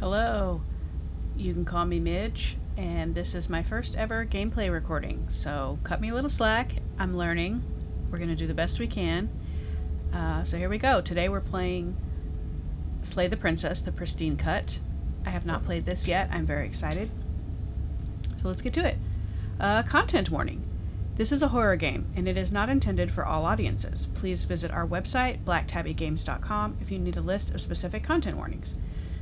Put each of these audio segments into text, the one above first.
Hello, you can call me Midge, and this is my first ever gameplay recording, so cut me a little slack. I'm learning. We're going to do the best we can. So here we go. Today we're playing Slay the Princess, the Pristine Cut. I have not played this yet. I'm very excited. So let's get to it. Content warning. This is a horror game, and it is not intended for all audiences. Please visit our website, blacktabbygames.com, if you need a list of specific content warnings.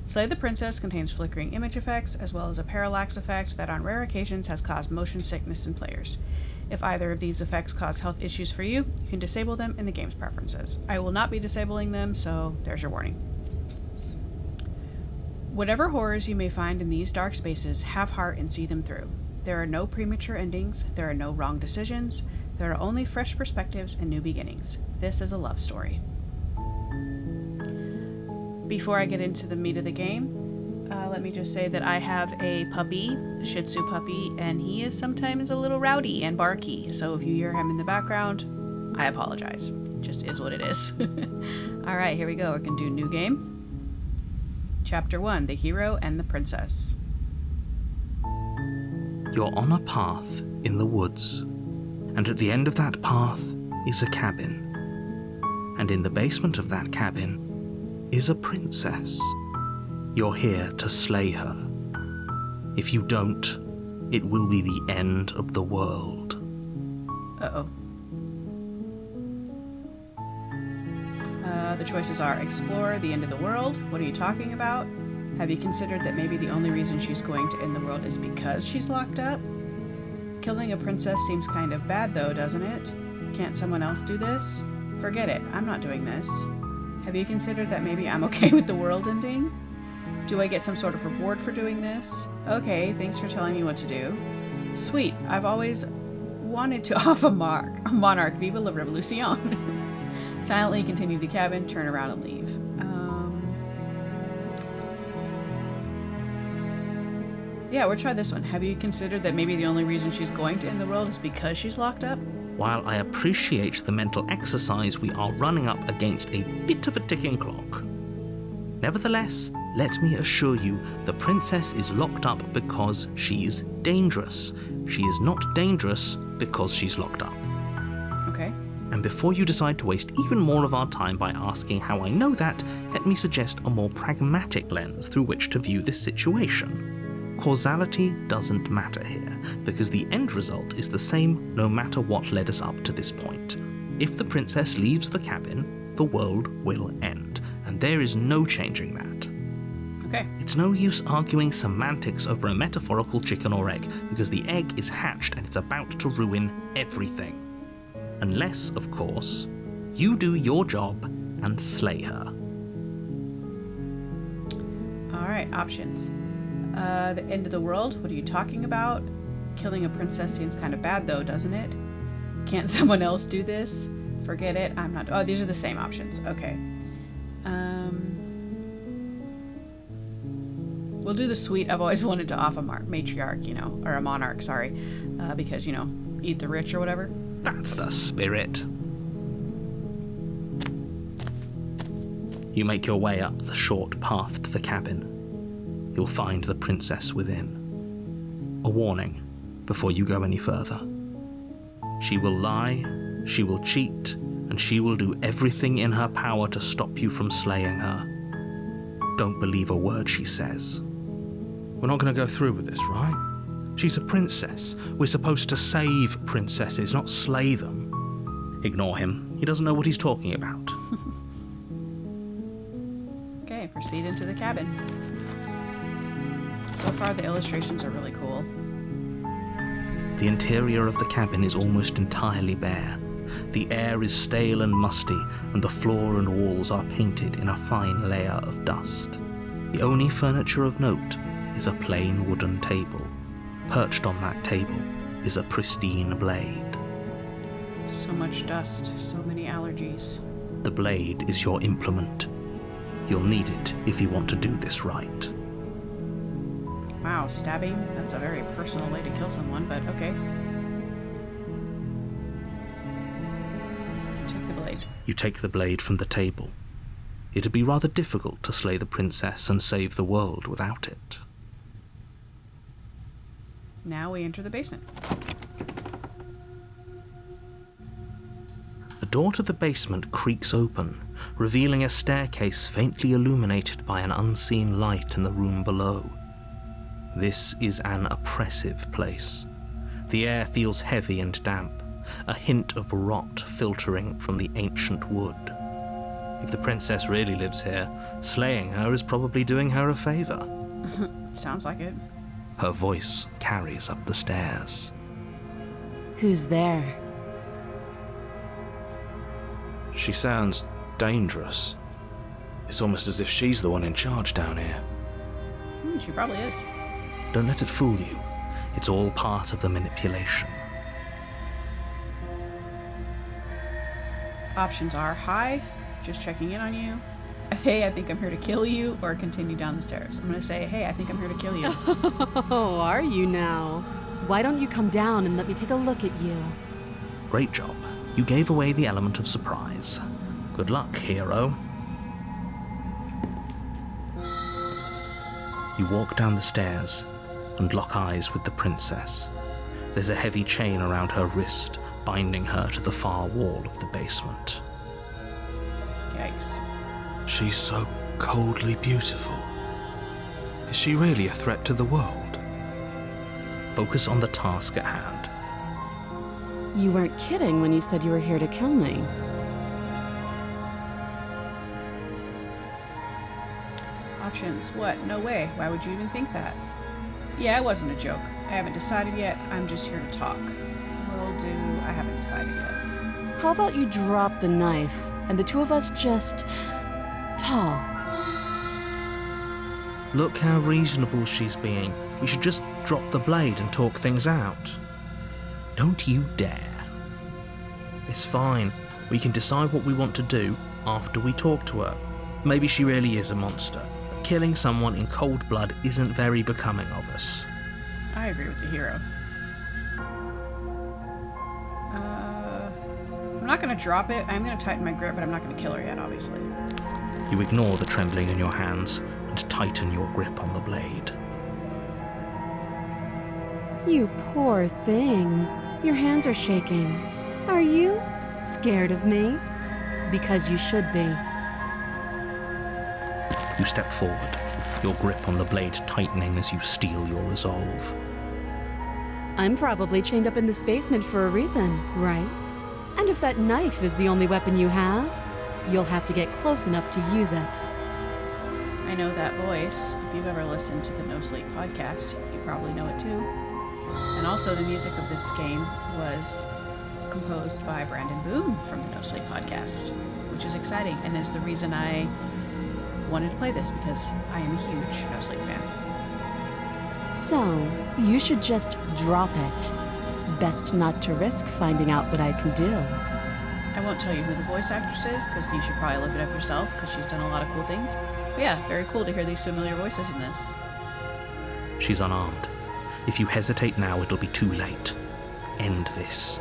Slay the Princess contains flickering image effects, as well as a parallax effect that on rare occasions has caused motion sickness in players. If either of these effects cause health issues for you, you can disable them in the game's preferences. I will not be disabling them, so there's your warning. Whatever horrors you may find in these dark spaces, have heart and see them through. There are no premature endings, there are no wrong decisions, there are only fresh perspectives and new beginnings. This is a love story. Before I get into the meat of the game, let me just say that I have a puppy, a Shih Tzu puppy, and he is sometimes a little rowdy and barky, so if you hear him in the background, I apologize. It just is what it is. Alright, here we go. We're going to do new game. Chapter 1, The Hero and the Princess. You're on a path in the woods, and at the end of that path is a cabin. And in the basement of that cabin is a princess. You're here to slay her. If you don't, it will be the end of the world. Uh-oh. The choices are explore the end of the world. What are you talking about? Have you considered that maybe the only reason she's going to end the world is because she's locked up? Killing a princess seems kind of bad though, doesn't it? Can't someone else do this? Forget it, I'm not doing this. Have you considered that maybe I'm okay with the world ending? Do I get some sort of reward for doing this? Okay, thanks for telling me what to do. Sweet, I've always wanted to off a monarch. Viva la revolution. Silently continue the cabin, turn around and leave. Yeah, we'll try this one. Have you considered that maybe the only reason she's going to end the world is because she's locked up? While I appreciate the mental exercise, we are running up against a bit of a ticking clock. Nevertheless, let me assure you, the princess is locked up because she's dangerous. She is not dangerous because she's locked up. Okay. And before you decide to waste even more of our time by asking how I know that, let me suggest a more pragmatic lens through which to view this situation. Causality doesn't matter here, because the end result is the same no matter what led us up to this point. If the princess leaves the cabin, the world will end, and there is no changing that. Okay. It's no use arguing semantics over a metaphorical chicken or egg, because the egg is hatched and it's about to ruin everything. Unless, of course, you do your job and slay her. Alright, options. The end of the world? What are you talking about? Killing a princess seems kind of bad though, doesn't it? Can't someone else do this? Forget it, I'm not... Oh, these are the same options. Okay. We'll do the sweet. I've always wanted to off a matriarch, or a monarch, sorry. Because, eat the rich or whatever. That's the spirit. You make your way up the short path to the cabin. You'll find the princess within. A warning before you go any further. She will lie, she will cheat, and she will do everything in her power to stop you from slaying her. Don't believe a word she says. We're not going to go through with this, right? She's a princess. We're supposed to save princesses, not slay them. Ignore him. He doesn't know what he's talking about. Okay, proceed into the cabin. So far, the illustrations are really cool. The interior of the cabin is almost entirely bare. The air is stale and musty, and the floor and walls are painted in a fine layer of dust. The only furniture of note is a plain wooden table. Perched on that table is a pristine blade. So much dust, so many allergies. The blade is your implement. You'll need it if you want to do this right. Wow, stabbing? That's a very personal way to kill someone, but okay. Take the blade. You take the blade from the table. It'd be rather difficult to slay the princess and save the world without it. Now we enter the basement. The door to the basement creaks open, revealing a staircase faintly illuminated by an unseen light in the room below. This is an oppressive place. The air feels heavy and damp, a hint of rot filtering from the ancient wood. If the princess really lives here, slaying her is probably doing her a favor. Sounds like it. Her voice carries up the stairs. Who's there? She sounds dangerous. It's almost as if she's the one in charge down here. She probably is. Don't let it fool you. It's all part of the manipulation. Options are hi, just checking in on you. Hey, I think I'm here to kill you, or continue down the stairs. I'm going to say, hey, I think I'm here to kill you. Oh, are you now? Why don't you come down and let me take a look at you? Great job. You gave away the element of surprise. Good luck, hero. You walk down the stairs and lock eyes with the princess. There's a heavy chain around her wrist, binding her to the far wall of the basement. Yikes. She's so coldly beautiful. Is she really a threat to the world? Focus on the task at hand. You weren't kidding when you said you were here to kill me. Options. What? No way. Why would you even think that? Yeah, it wasn't a joke. I haven't decided yet. I'm just here to talk. Will do. I haven't decided yet. How about you drop the knife and the two of us just talk? Look how reasonable she's being. We should just drop the blade and talk things out. Don't you dare. It's fine. We can decide what we want to do after we talk to her. Maybe she really is a monster. But killing someone in cold blood isn't very becoming of us. I agree with the hero. I'm not going to drop it. I'm going to tighten my grip, but I'm not going to kill her yet, obviously. You ignore the trembling in your hands and tighten your grip on the blade. You poor thing. Your hands are shaking. Are you scared of me? Because you should be. You step forward, your grip on the blade tightening as you steel your resolve. I'm probably chained up in this basement for a reason, right? And if that knife is the only weapon you have, you'll have to get close enough to use it. I know that voice. If you've ever listened to the No Sleep podcast, you probably know it too. And also the music of this game was composed by Brandon Boone from the No Sleep podcast, which is exciting and is the reason I wanted to play this, because I am a huge No Sleep fan. So, you should just drop it. Best not to risk finding out what I can do. I won't tell you who the voice actress is, because you should probably look it up yourself, because she's done a lot of cool things. But yeah, very cool to hear these familiar voices in this. She's unarmed. If you hesitate now, it'll be too late. End this.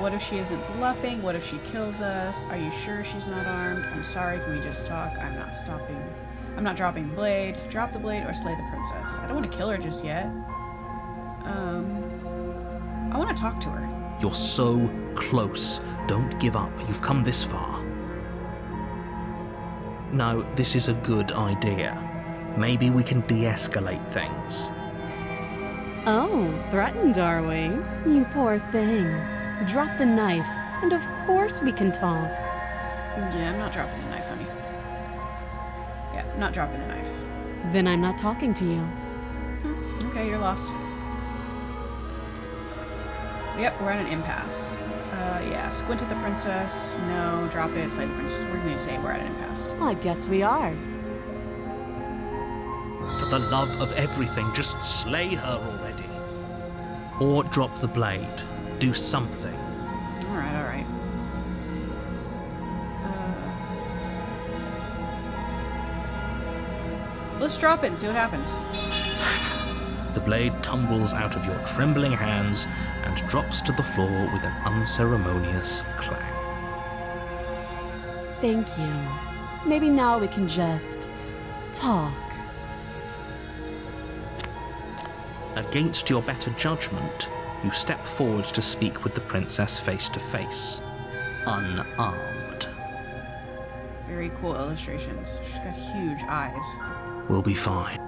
What if she isn't bluffing? What if she kills us? Are you sure she's not armed? I'm sorry, can we just talk? I'm not stopping. I'm not dropping the blade. Drop the blade or slay the princess. I don't want to kill her just yet. I want to talk to her. You're so close. Don't give up. You've come this far. No, this is a good idea. Maybe we can de-escalate things. Oh, threatened, are we? You poor thing. Drop the knife, and of course we can talk. Yeah, I'm not dropping the knife, honey. Yeah, not dropping the knife. Then I'm not talking to you. Okay, you're lost. Yep, we're at an impasse. Yeah, squint at the princess. No, drop it, slay the princess. We're going to say we're at an impasse. I guess we are. For the love of everything, just slay her already. Or drop the blade. Do something. Alright. Let's drop it and see what happens. The blade tumbles out of your trembling hands and drops to the floor with an unceremonious clang. thank you. Maybe now we can just talk. Against your better judgment, you step forward to speak with the princess face to face, unarmed. Very cool illustrations. She's got huge eyes. We'll be fine.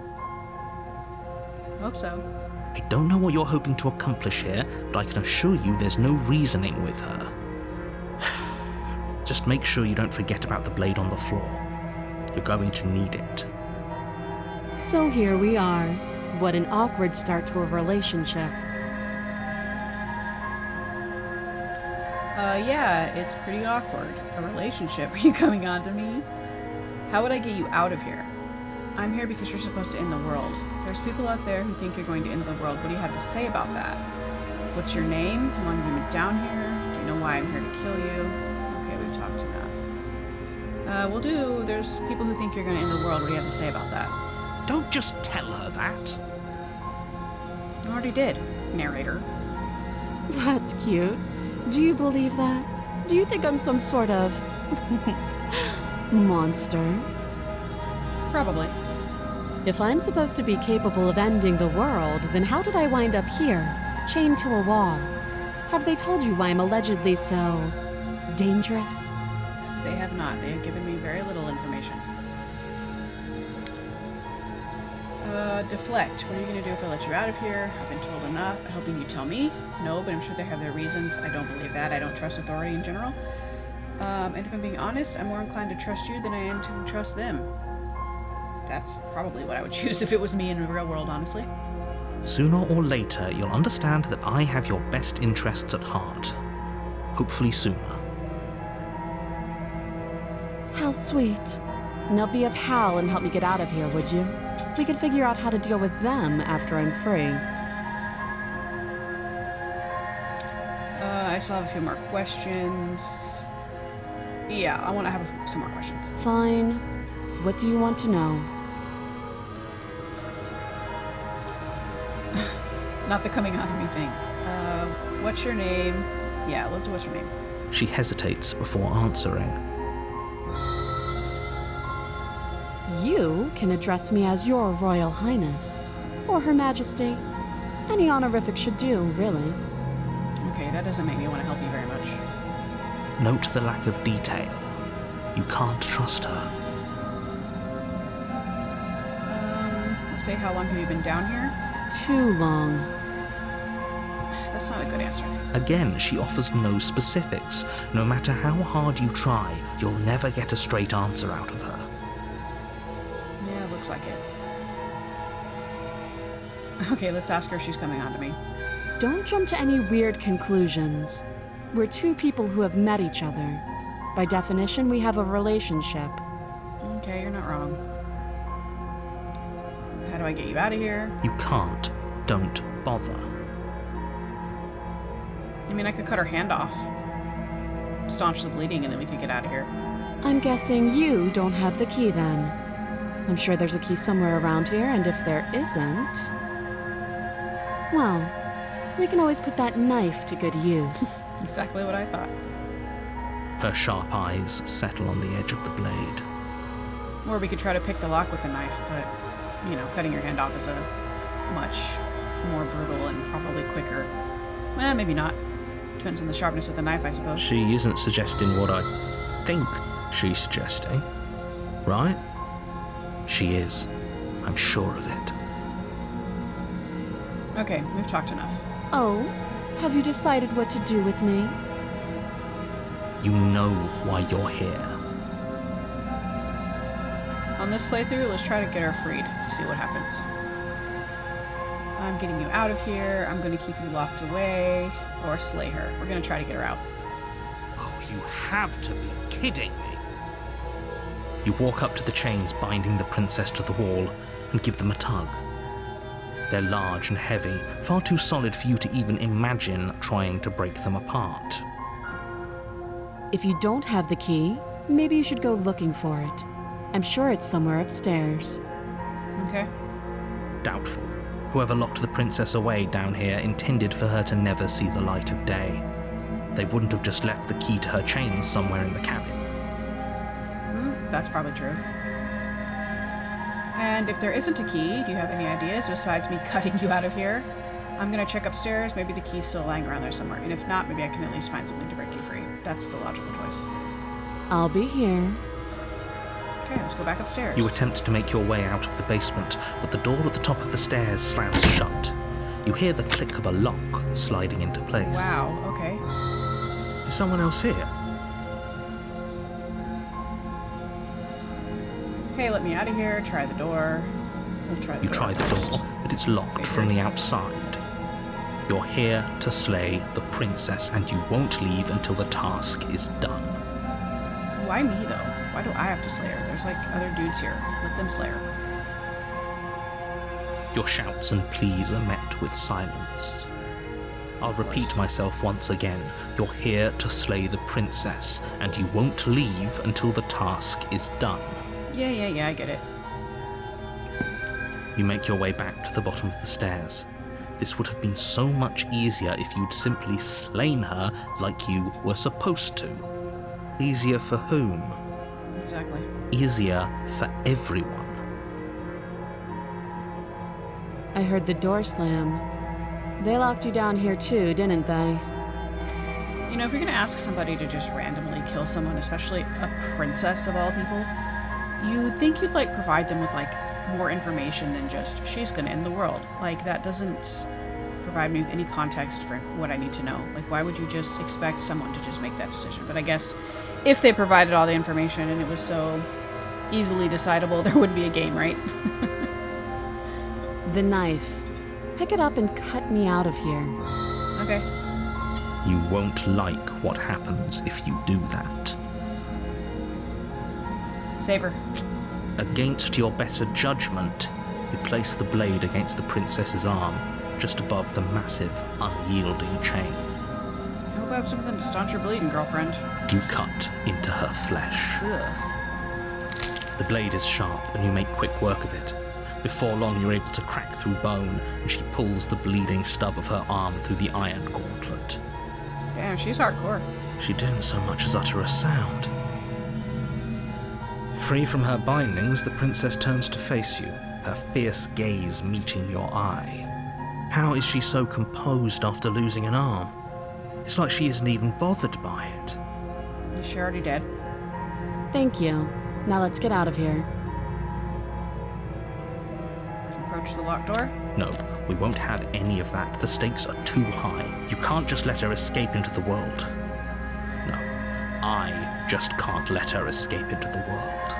Hope so. I don't know what you're hoping to accomplish here, but I can assure you there's no reasoning with her. Just make sure you don't forget about the blade on the floor. You're going to need it. So here we are. What an awkward start to a relationship. Yeah, it's pretty awkward. A relationship. Are you coming on to me? How would I get you out of here? I'm here because you're supposed to end the world. There's people out there who think you're going to end the world. What do you have to say about that? What's your name? How long have you been down here? Do you know why I'm here to kill you? Okay, we've talked enough. There's people who think you're going to end the world. What do you have to say about that? Don't just tell her that. I already did, narrator. That's cute. Do you believe that? Do you think I'm some sort of monster? Probably. If I'm supposed to be capable of ending the world, then how did I wind up here, chained to a wall? Have they told you why I'm allegedly so dangerous? They have not. They have given me very little information. Deflect. What are you going to do if I let you out of here? I've been told enough. I'm hoping you tell me. No, but I'm sure they have their reasons. I don't believe that. I don't trust authority in general. And if I'm being honest, I'm more inclined to trust you than I am to trust them. That's probably what I would choose if it was me in the real world, honestly. Sooner or later, you'll understand that I have your best interests at heart. Hopefully sooner. How sweet. Now be a pal and help me get out of here, would you? We could figure out how to deal with them after I'm free. I still have a few more questions. Yeah, I want to have some more questions. Fine. What do you want to know? Not the coming on to me thing. What's your name? Yeah, let's do what's your name. She hesitates before answering. You can address me as Your Royal Highness, or Her Majesty. Any honorific should do, really. Okay, that doesn't make me want to help you very much. Note the lack of detail. You can't trust her. Let's say, how long have you been down here? Too long. That's not a good answer. Again, she offers no specifics. No matter how hard you try, you'll never get a straight answer out of her. Yeah, looks like it. Okay, let's ask her if she's coming on to me. Don't jump to any weird conclusions. We're two people who have met each other. By definition, we have a relationship. Okay, you're not wrong. How do I get you out of here? You can't. Don't bother. I mean, I could cut her hand off. Staunch the bleeding and then we could get out of here. I'm guessing you don't have the key then. I'm sure there's a key somewhere around here, and if there isn't... well, we can always put that knife to good use. Exactly what I thought. Her sharp eyes settle on the edge of the blade. Or we could try to pick the lock with the knife, but, you know, cutting your hand off is a much more brutal and probably quicker. Well, maybe not. Depends on the sharpness of the knife, I suppose. She isn't suggesting what I think she's suggesting, right? She is. I'm sure of it. Okay, we've talked enough. Oh, have you decided what to do with me? You know why you're here. On this playthrough, let's try to get her freed to see what happens. I'm getting you out of here. I'm going to keep you locked away. Or slay her. We're going to try to get her out. Oh, you have to be kidding me. You walk up to the chains binding the princess to the wall and give them a tug. They're large and heavy, far too solid for you to even imagine trying to break them apart. If you don't have the key, maybe you should go looking for it. I'm sure it's somewhere upstairs. Okay. Doubtful. Whoever locked the princess away down here intended for her to never see the light of day. They wouldn't have just left the key to her chains somewhere in the cabin. that's probably true. And if there isn't a key, do you have any ideas besides me cutting you out of here? I'm gonna check upstairs. Maybe the key's still lying around there somewhere. And if not, maybe I can at least find something to break you free. That's the logical choice. I'll be here. Okay, let's go back upstairs. You attempt to make your way out of the basement, but the door at the top of the stairs slams shut. You hear the click of a lock sliding into place. Wow, okay. Is someone else here? Hey, let me out of here. Try the door. We'll try the You door try the first. door, but it's locked from the outside. You're here to slay the princess, and you won't leave until the task is done. Why me, though? Why do I have to slay her? There's, like, other dudes here. Let them slay her. Your shouts and pleas are met with silence. I'll repeat myself once again. You're here to slay the princess, and you won't leave until the task is done. Yeah, I get it. You make your way back to the bottom of the stairs. This would have been so much easier if you'd simply slain her like you were supposed to. Easier for whom? Exactly. Easier for everyone. I heard the door slam. They locked you down here too, didn't they? You know, if you're gonna ask somebody to just randomly kill someone, especially a princess of all people, you'd think you'd, like, provide them with, like, more information than just, she's gonna end the world. Like, that doesn't provide me with any context for what I need to know. Like, why would you just expect someone to just make that decision? But I guess if they provided all the information and it was so easily decidable, there wouldn't be a game, right? The knife. Pick it up and cut me out of here. Okay. You won't like what happens if you do that. Save her. Against your better judgment, you place the blade against the princess's arm, just above the massive, unyielding chain. I hope I have something to staunch your bleeding, girlfriend. You cut into her flesh. Ugh. The blade is sharp, and you make quick work of it. Before long, you're able to crack through bone, and she pulls the bleeding stub of her arm through the iron gauntlet. Damn, she's hardcore. She didn't so much as utter a sound. Free from her bindings, the princess turns to face you, her fierce gaze meeting your eye. How is she so composed after losing an arm? It's like she isn't even bothered by it. Is she already dead? Thank you. Now let's get out of here. Approach the locked door. No, we won't have any of that. The stakes are too high. You can't just let her escape into the world. No, I just can't let her escape into the world.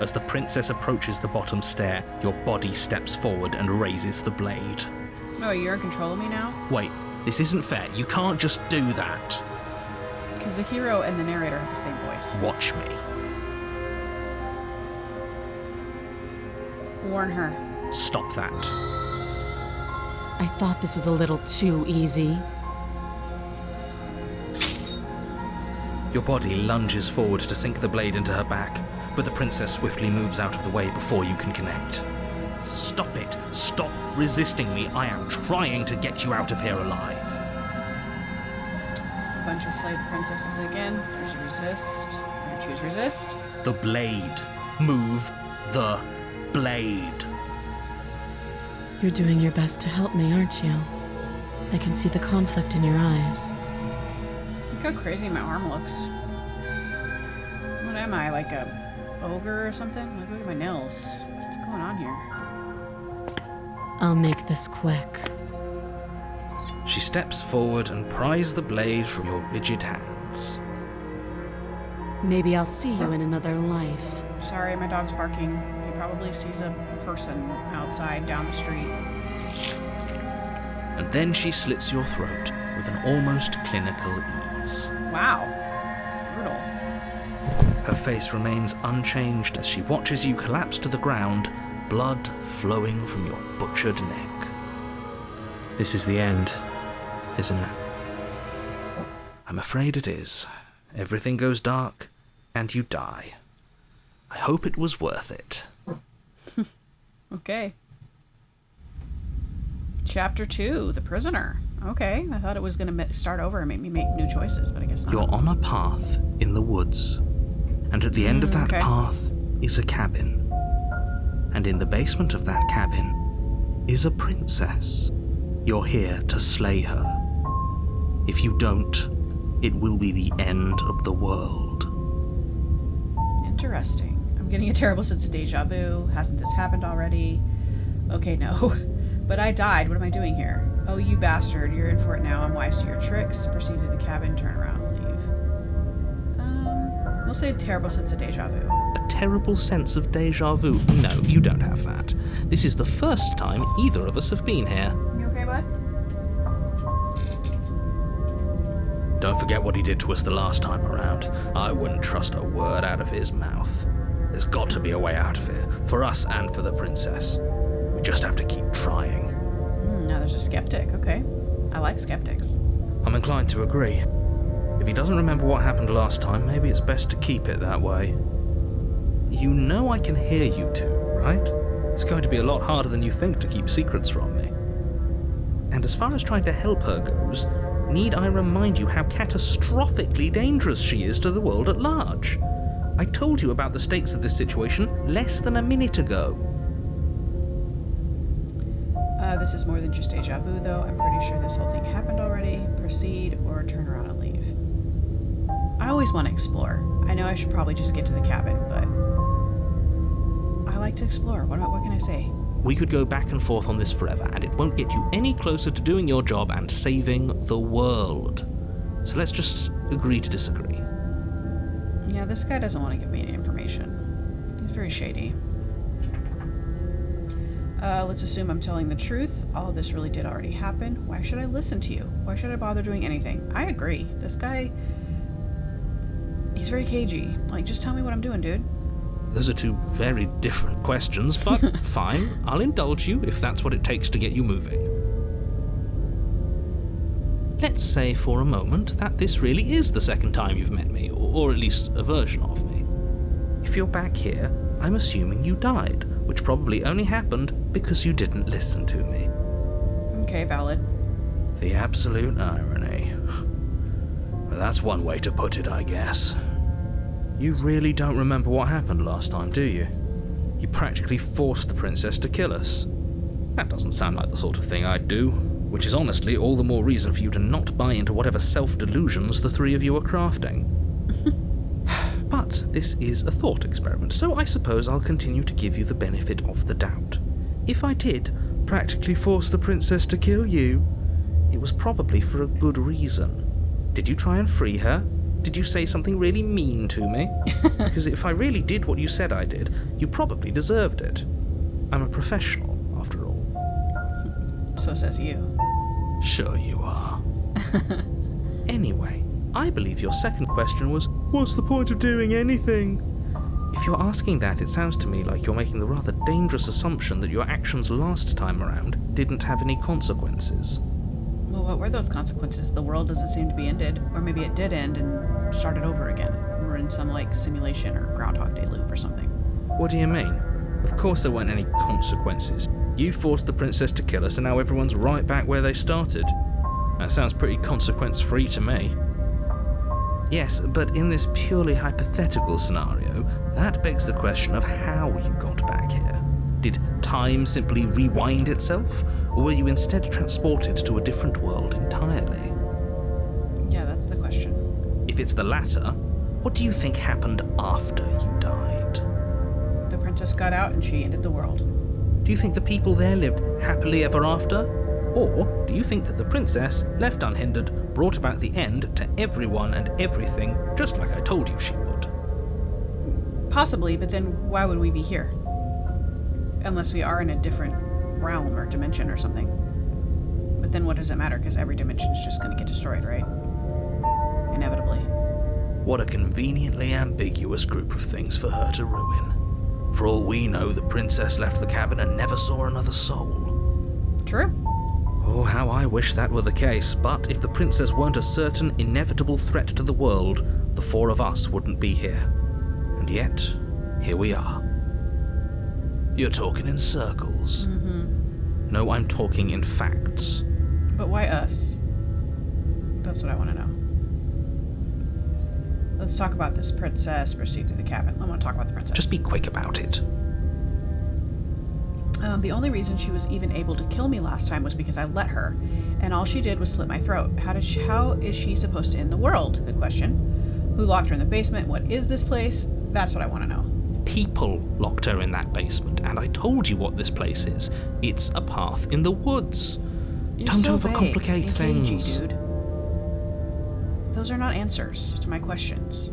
As the princess approaches the bottom stair, your body steps forward and raises the blade. Oh, you're in control of me now? Wait, this isn't fair. You can't just do that. Because the hero and the narrator have the same voice. Watch me. Warn her. Stop that. I thought this was a little too easy. Your body lunges forward to sink the blade into her back, but the princess swiftly moves out of the way before you can connect. Stop it. Stop resisting me. I am trying to get you out of here alive. A bunch of slay the princesses again. There's resist. I'm gonna choose resist. The blade. Move the blade. You're doing your best to help me, aren't you? I can see the conflict in your eyes. Look how crazy my arm looks. What am I, like a ogre or something? Like, look at my nails. What's going on here? I'll make this quick. She steps forward and pries the blade from your rigid hands. Maybe I'll see you in another life. Sorry, my dog's barking. He probably sees a person outside down the street. And then she slits your throat with an almost clinical ease. Wow. Brutal. Her face remains unchanged as she watches you collapse to the ground, blood flowing from your butchered neck. This is the end, isn't it? I'm afraid it is. Everything goes dark, and you die. I hope it was worth it. Okay. Chapter 2, The Prisoner. Okay, I thought it was going to start over and make me make new choices, but I guess not. You're on a path in the woods. And at the end of that okay. path is a cabin. And in the basement of that cabin is a princess. You're here to slay her. If you don't, it will be the end of the world. Interesting. I'm getting a terrible sense of deja vu. Hasn't this happened already? Okay, no. But I died. What am I doing here? Oh, you bastard. You're in for it now. I'm wise to your tricks. Proceed to the cabin, turn around, and leave. We'll say a terrible sense of deja vu. A terrible sense of deja vu? No, you don't have that. This is the first time either of us have been here. You okay, bud? Don't forget what he did to us the last time around. I wouldn't trust a word out of his mouth. There's got to be a way out of here, for us and for the princess. We just have to keep trying. Now there's a skeptic. Okay. I like skeptics. I'm inclined to agree. If he doesn't remember what happened last time, maybe it's best to keep it that way. You know I can hear you two, right? It's going to be a lot harder than you think to keep secrets from me. And as far as trying to help her goes, need I remind you how catastrophically dangerous she is to the world at large? I told you about the stakes of this situation less than a minute ago. This is more than just deja vu, though. I'm pretty sure this whole thing happened already. Proceed or turn around and leave. I always want to explore. I know I should probably just get to the cabin, but I like to explore. What can I say? We could go back and forth on this forever, and it won't get you any closer to doing your job and saving the world. So let's just agree to disagree. Yeah, this guy doesn't want to give me any information. He's very shady. Let's assume I'm telling the truth. All of this really did already happen. Why should I listen to you? Why should I bother doing anything? I agree. This guy, he's very cagey. Like, just tell me what I'm doing, dude. Those are two very different questions, but fine. I'll indulge you if that's what it takes to get you moving. Let's say for a moment that this really is the second time you've met me, or at least a version of me. If you're back here, I'm assuming you died, which probably only happened because you didn't listen to me. Okay, valid. The absolute irony. Well, that's one way to put it, I guess. You really don't remember what happened last time, do you? You practically forced the princess to kill us. That doesn't sound like the sort of thing I'd do, which is honestly all the more reason for you to not buy into whatever self-delusions the three of you are crafting. But this is a thought experiment, so I suppose I'll continue to give you the benefit of the doubt. If I did practically force the princess to kill you, it was probably for a good reason. Did you try and free her? Did you say something really mean to me? Because if I really did what you said I did, you probably deserved it. I'm a professional, after all. So says you. Sure you are. Anyway, I believe your second question was, what's the point of doing anything? If you're asking that, it sounds to me like you're making the rather dangerous assumption that your actions last time around didn't have any consequences. Well, what were those consequences? The world doesn't seem to be ended. Or maybe it did end and started over again. We're in some, simulation or Groundhog Day loop or something. What do you mean? Of course there weren't any consequences. You forced the princess to kill us and now everyone's right back where they started. That sounds pretty consequence-free to me. Yes, but in this purely hypothetical scenario, that begs the question of how you got back here. Did time simply rewind itself, or were you instead transported to a different world entirely? Yeah, that's the question. If it's the latter, what do you think happened after you died? The princess got out and she ended the world. Do you think the people there lived happily ever after? Or do you think that the princess, left unhindered, brought about the end to everyone and everything, just like I told you she would? Possibly, but then why would we be here? Unless we are in a different realm or dimension or something. But then what does it matter? Because every dimension is just going to get destroyed, right? Inevitably. What a conveniently ambiguous group of things for her to ruin. For all we know, the princess left the cabin and never saw another soul. True. Oh, how I wish that were the case, but if the princess weren't a certain, inevitable threat to the world, the four of us wouldn't be here. And yet, here we are. You're talking in circles. Mm-hmm. No, I'm talking in facts. But why us? That's what I want to know. Let's talk about this princess. Proceed to the cabin. I want to talk about the princess. Just be quick about it. The only reason she was even able to kill me last time was because I let her, and all she did was slit my throat. How is she supposed to end the world? Good question. Who locked her in the basement? What is this place? That's what I want to know. People locked her in that basement, and I told you what this place is. It's a path in the woods. You're Don't so overcomplicate vague and things. cagey, dude. Those are not answers to my questions.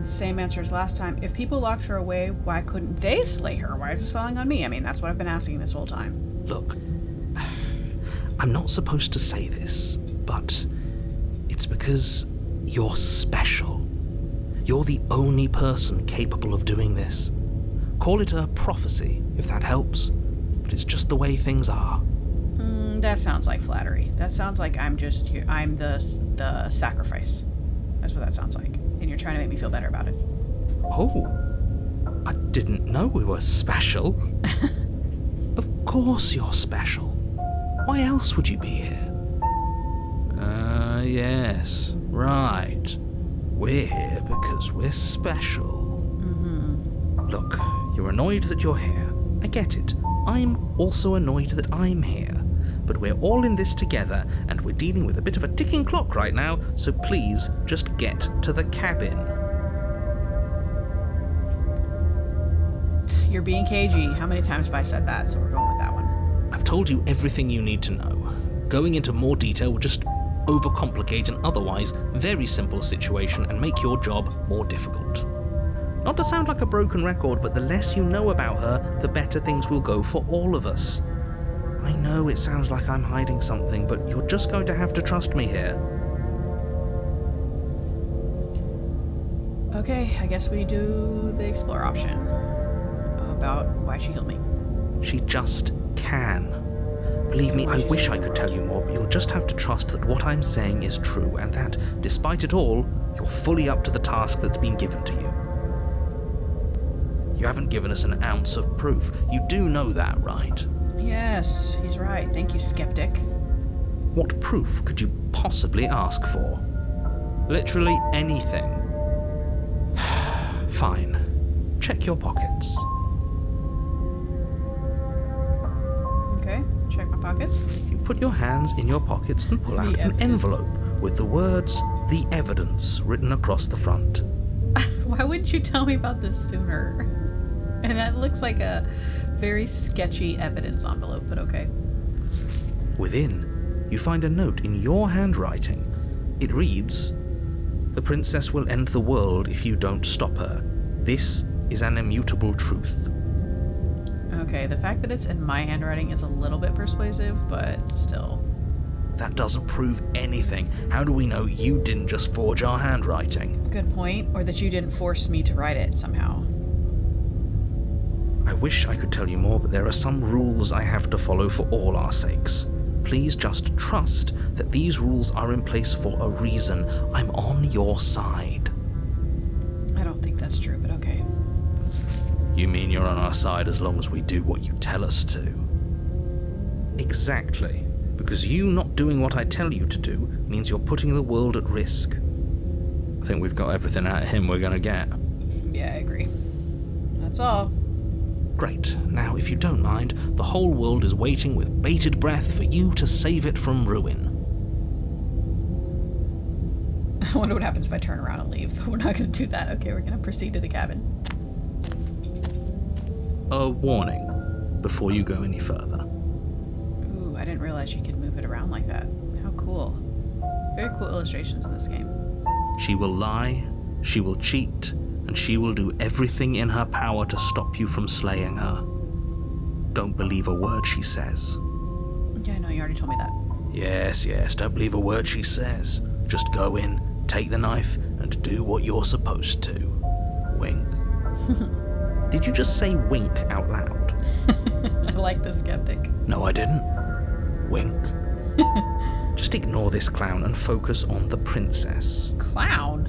Same answer as last time. If people locked her away, why couldn't they slay her? Why is this falling on me? I mean, that's what I've been asking this whole time. Look, I'm not supposed to say this, but it's because you're special. You're the only person capable of doing this. Call it a prophecy, if that helps, but it's just the way things are. That sounds like flattery. That sounds like I'm the sacrifice. That's what that sounds like. And you're trying to make me feel better about it. Oh, I didn't know we were special. Of course you're special. Why else would you be here? Yes, right. We're here because we're special. Mm-hmm. Look, you're annoyed that you're here. I get it. I'm also annoyed that I'm here. But we're all in this together, and we're dealing with a bit of a ticking clock right now, so please just get to the cabin. You're being cagey. How many times have I said that? So we're going with that one. I've told you everything you need to know. Going into more detail would just overcomplicate an otherwise very simple situation and make your job more difficult. Not to sound like a broken record, but the less you know about her, the better things will go for all of us. I know it sounds like I'm hiding something, but you're just going to have to trust me here. Okay, I guess we do the explore option. About why she killed me. She just can. Believe me, I wish I could tell you more, but you'll just have to trust that what I'm saying is true, and that, despite it all, you're fully up to the task that's been given to you. You haven't given us an ounce of proof. You do know that, right? Yes, he's right. Thank you, skeptic. What proof could you possibly ask for? Literally anything. Fine. Check your pockets. Okay, check my pockets. You put your hands in your pockets and pull out an envelope with the words, "The Evidence," written across the front. Why wouldn't you tell me about this sooner? And that looks like a very sketchy evidence envelope, but okay. Within, you find a note in your handwriting. It reads, "The princess will end the world if you don't stop her. This is an immutable truth." Okay, the fact that it's in my handwriting is a little bit persuasive, but still. That doesn't prove anything. How do we know you didn't just forge our handwriting? Good point, or that you didn't force me to write it somehow. I wish I could tell you more, but there are some rules I have to follow for all our sakes. Please just trust that these rules are in place for a reason. I'm on your side. I don't think that's true, but okay. You mean you're on our side as long as we do what you tell us to? Exactly. Because you not doing what I tell you to do means you're putting the world at risk. I think we've got everything out of him we're gonna get. Yeah, I agree. That's all. Great. Now, if you don't mind, the whole world is waiting with bated breath for you to save it from ruin. I wonder what happens if I turn around and leave, but we're not going to do that. Okay, we're going to proceed to the cabin. A warning before you go any further. Ooh, I didn't realize you could move it around like that. How cool. Very cool illustrations in this game. She will lie, she will cheat, and she will do everything in her power to stop you from slaying her. Don't believe a word she says. Yeah, I know, you already told me that. Yes, don't believe a word she says. Just go in, take the knife, and do what you're supposed to. Wink. Did you just say wink out loud? I like the skeptic. No, I didn't. Wink. Just ignore this clown and focus on the princess. Clown?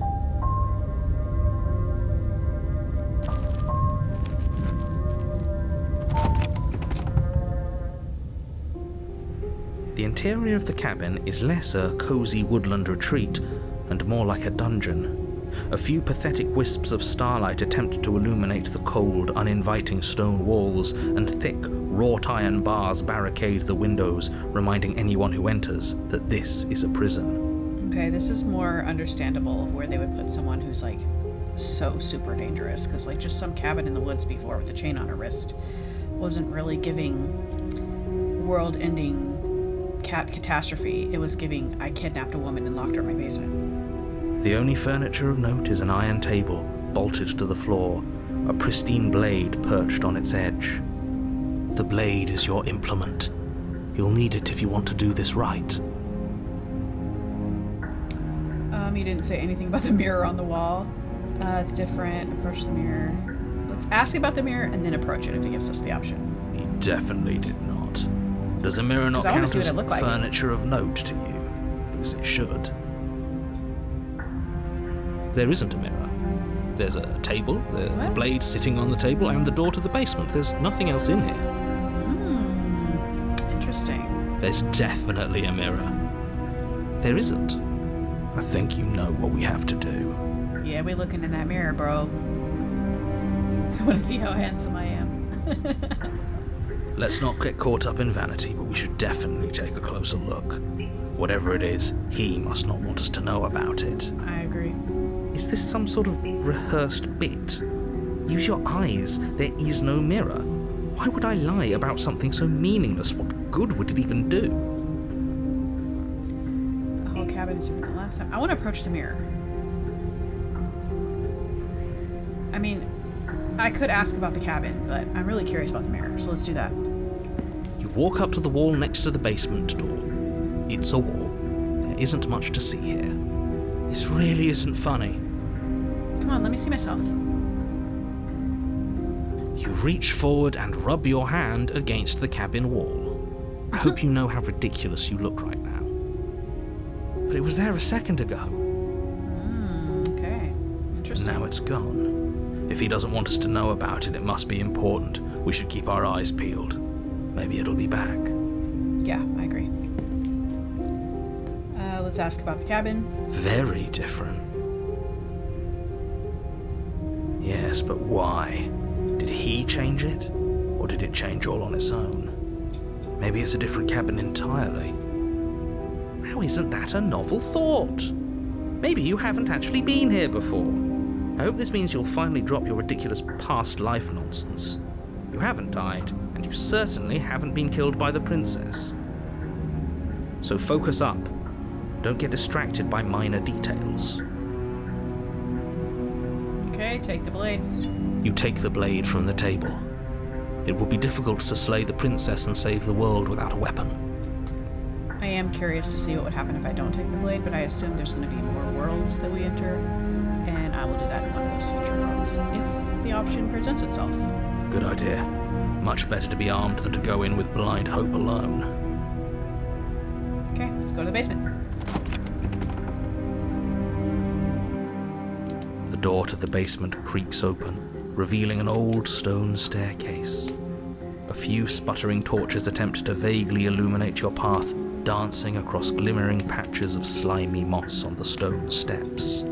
The The interior of the cabin is less a cozy woodland retreat and more like a dungeon. A few pathetic wisps of starlight attempt to illuminate the cold, uninviting stone walls, and thick, wrought iron bars barricade the windows, reminding anyone who enters that this is a prison. Okay, this is more understandable of where they would put someone who's like so super dangerous, because like just some cabin in the woods before with a chain on her wrist wasn't really giving world-ending catastrophe. It was giving, I kidnapped a woman and locked her in my basement. The only furniture of note is an iron table, bolted to the floor, a pristine blade perched on its edge. The blade is your implement. You'll need it if you want to do this right. You didn't say anything about the mirror on the wall. It's different. Approach the mirror. Let's ask about the mirror and then approach it if it gives us the option. He definitely did not. Does a mirror not count as furniture of note to you? Because it should. There isn't a mirror. There's a table, the blade sitting on the table, and the door to the basement. There's nothing else in here. Interesting. There's definitely a mirror. There isn't. I think you know what we have to do. Yeah, we looking in that mirror, bro. I want to see how handsome I am. Let's not get caught up in vanity, but we should definitely take a closer look. Whatever it is, he must not want us to know about it. I agree. Is this some sort of rehearsed bit? Use your eyes. There is no mirror. Why would I lie about something so meaningless? What good would it even do? The whole cabin is different than last time. I want to approach the mirror. I mean, I could ask about the cabin, but I'm really curious about the mirror, so let's do that. You walk up to the wall next to the basement door. It's a wall. There isn't much to see here. This really isn't funny. Come on, let me see myself. You reach forward and rub your hand against the cabin wall. I hope you know how ridiculous you look right now. But it was there a second ago. Okay. Interesting. And now it's gone. If he doesn't want us to know about it, it must be important. We should keep our eyes peeled. Maybe it'll be back. Yeah, I agree. Let's ask about the cabin. Very different. Yes, but why? Did he change it? Or did it change all on its own? Maybe it's a different cabin entirely. Now isn't that a novel thought? Maybe you haven't actually been here before. I hope this means you'll finally drop your ridiculous past life nonsense. You haven't died, and you certainly haven't been killed by the princess. So focus up. Don't get distracted by minor details. Okay, take the blades. You take the blade from the table. It will be difficult to slay the princess and save the world without a weapon. I am curious to see what would happen if I don't take the blade, but I assume there's going to be more worlds that we enter, and I will do that in one of those future worlds, if the option presents itself. Good idea. Much better to be armed than to go in with blind hope alone. Okay, let's go to the basement. The door to the basement creaks open, revealing an old stone staircase. A few sputtering torches attempt to vaguely illuminate your path, dancing across glimmering patches of slimy moss on the stone steps.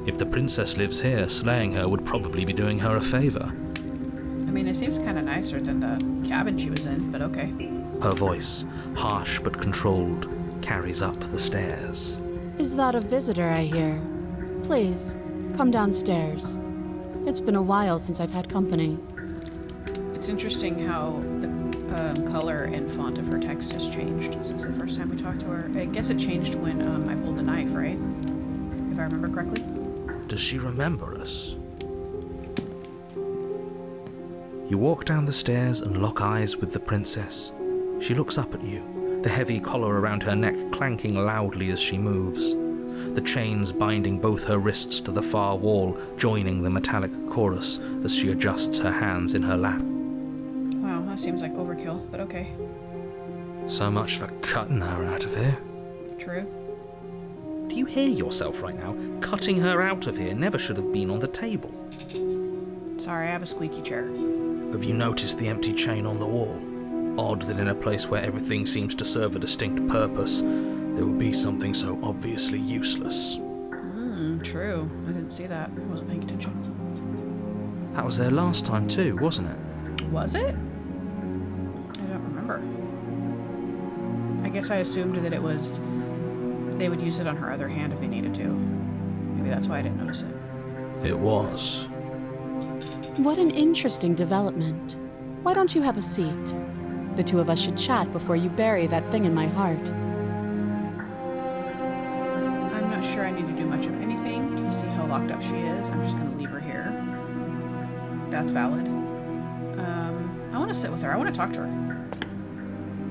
If the princess lives here, slaying her would probably be doing her a favor. I mean, it seems kind of nicer than the cabin she was in, but okay. Her voice, harsh but controlled, carries up the stairs. Is that a visitor I hear? Please, come downstairs. It's been a while since I've had company. It's interesting how the color and font of her text has changed since the first time we talked to her. I guess it changed when I pulled the knife, right? If I remember correctly. Does she remember us? You walk down the stairs and lock eyes with the princess. She looks up at you, the heavy collar around her neck clanking loudly as she moves, the chains binding both her wrists to the far wall, joining the metallic chorus as she adjusts her hands in her lap. Wow, that seems like overkill, but okay. So much for cutting her out of here. True. Do you hear yourself right now? Cutting her out of here never should have been on the table. Sorry, I have a squeaky chair. Have you noticed the empty chain on the wall? odd that in a place where everything seems to serve a distinct purpose, there would be something so obviously useless. True. I didn't see that. I wasn't paying attention. That was there last time too, wasn't it? Was it? I don't remember. I guess I assumed that they would use it on her other hand if they needed to. Maybe that's why I didn't notice it. It was. What an interesting development. Why don't you have a seat? The two of us should chat before you bury that thing in my heart. I'm not sure I need to do much of anything. Do you see how locked up she is? I'm just going to leave her here. That's valid. I want to sit with her. I want to talk to her.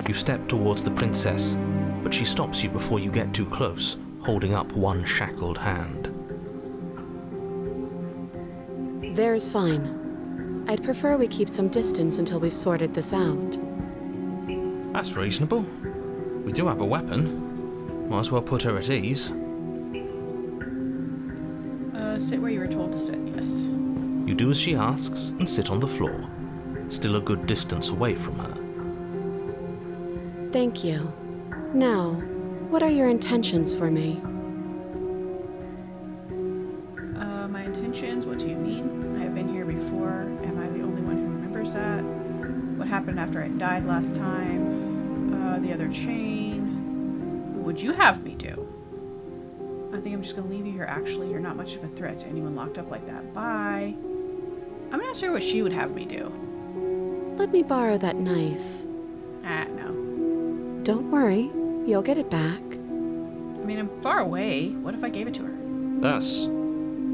You step towards the princess, but she stops you before you get too close, holding up one shackled hand. There's fine. I'd prefer we keep some distance until we've sorted this out. That's reasonable. We do have a weapon. Might as well put her at ease. Sit where you were told to sit, yes. You do as she asks and sit on the floor, still a good distance away from her. Thank you. Now, what are your intentions for me? My intentions, what do you mean? I have been here before. Am I the only one who remembers that? What happened after I died last time? The other chain. What would you have me do? I think I'm just going to leave you here, actually. You're not much of a threat to anyone locked up like that. Bye. I'm not sure what she would have me do. Let me borrow that knife. No. Don't worry, you'll get it back. I mean, I'm far away. What if I gave it to her? That's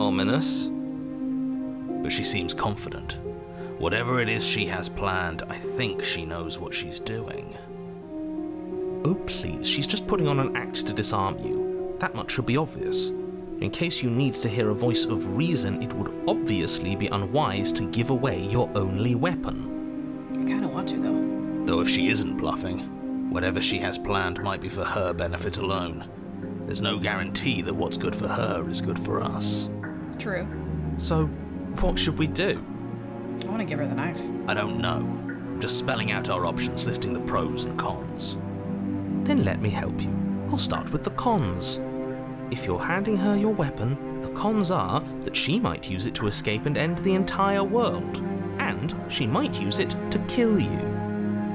ominous. But she seems confident. Whatever it is she has planned, I think she knows what she's doing. Oh, please, she's just putting on an act to disarm you. That much should be obvious. In case you need to hear a voice of reason, it would obviously be unwise to give away your only weapon. I kind of want to, though. Though if she isn't bluffing, whatever she has planned might be for her benefit alone. There's no guarantee that what's good for her is good for us. True. So, what should we do? I want to give her the knife. I don't know. I'm just spelling out our options, listing the pros and cons. Then let me help you. I'll start with the cons. If you're handing her your weapon, the cons are that she might use it to escape and end the entire world. And she might use it to kill you.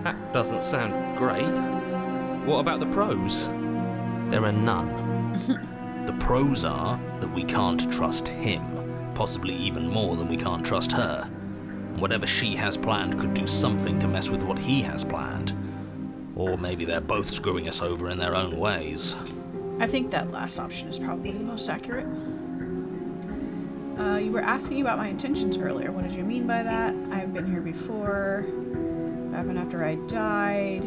That doesn't sound great. What about the pros? There are none. The pros are that we can't trust him, possibly even more than we can't trust her. Whatever she has planned could do something to mess with what he has planned. Or maybe they're both screwing us over in their own ways. I think that last option is probably the most accurate. You were asking about my intentions earlier. What did you mean by that? I've been here before. What happened after I died?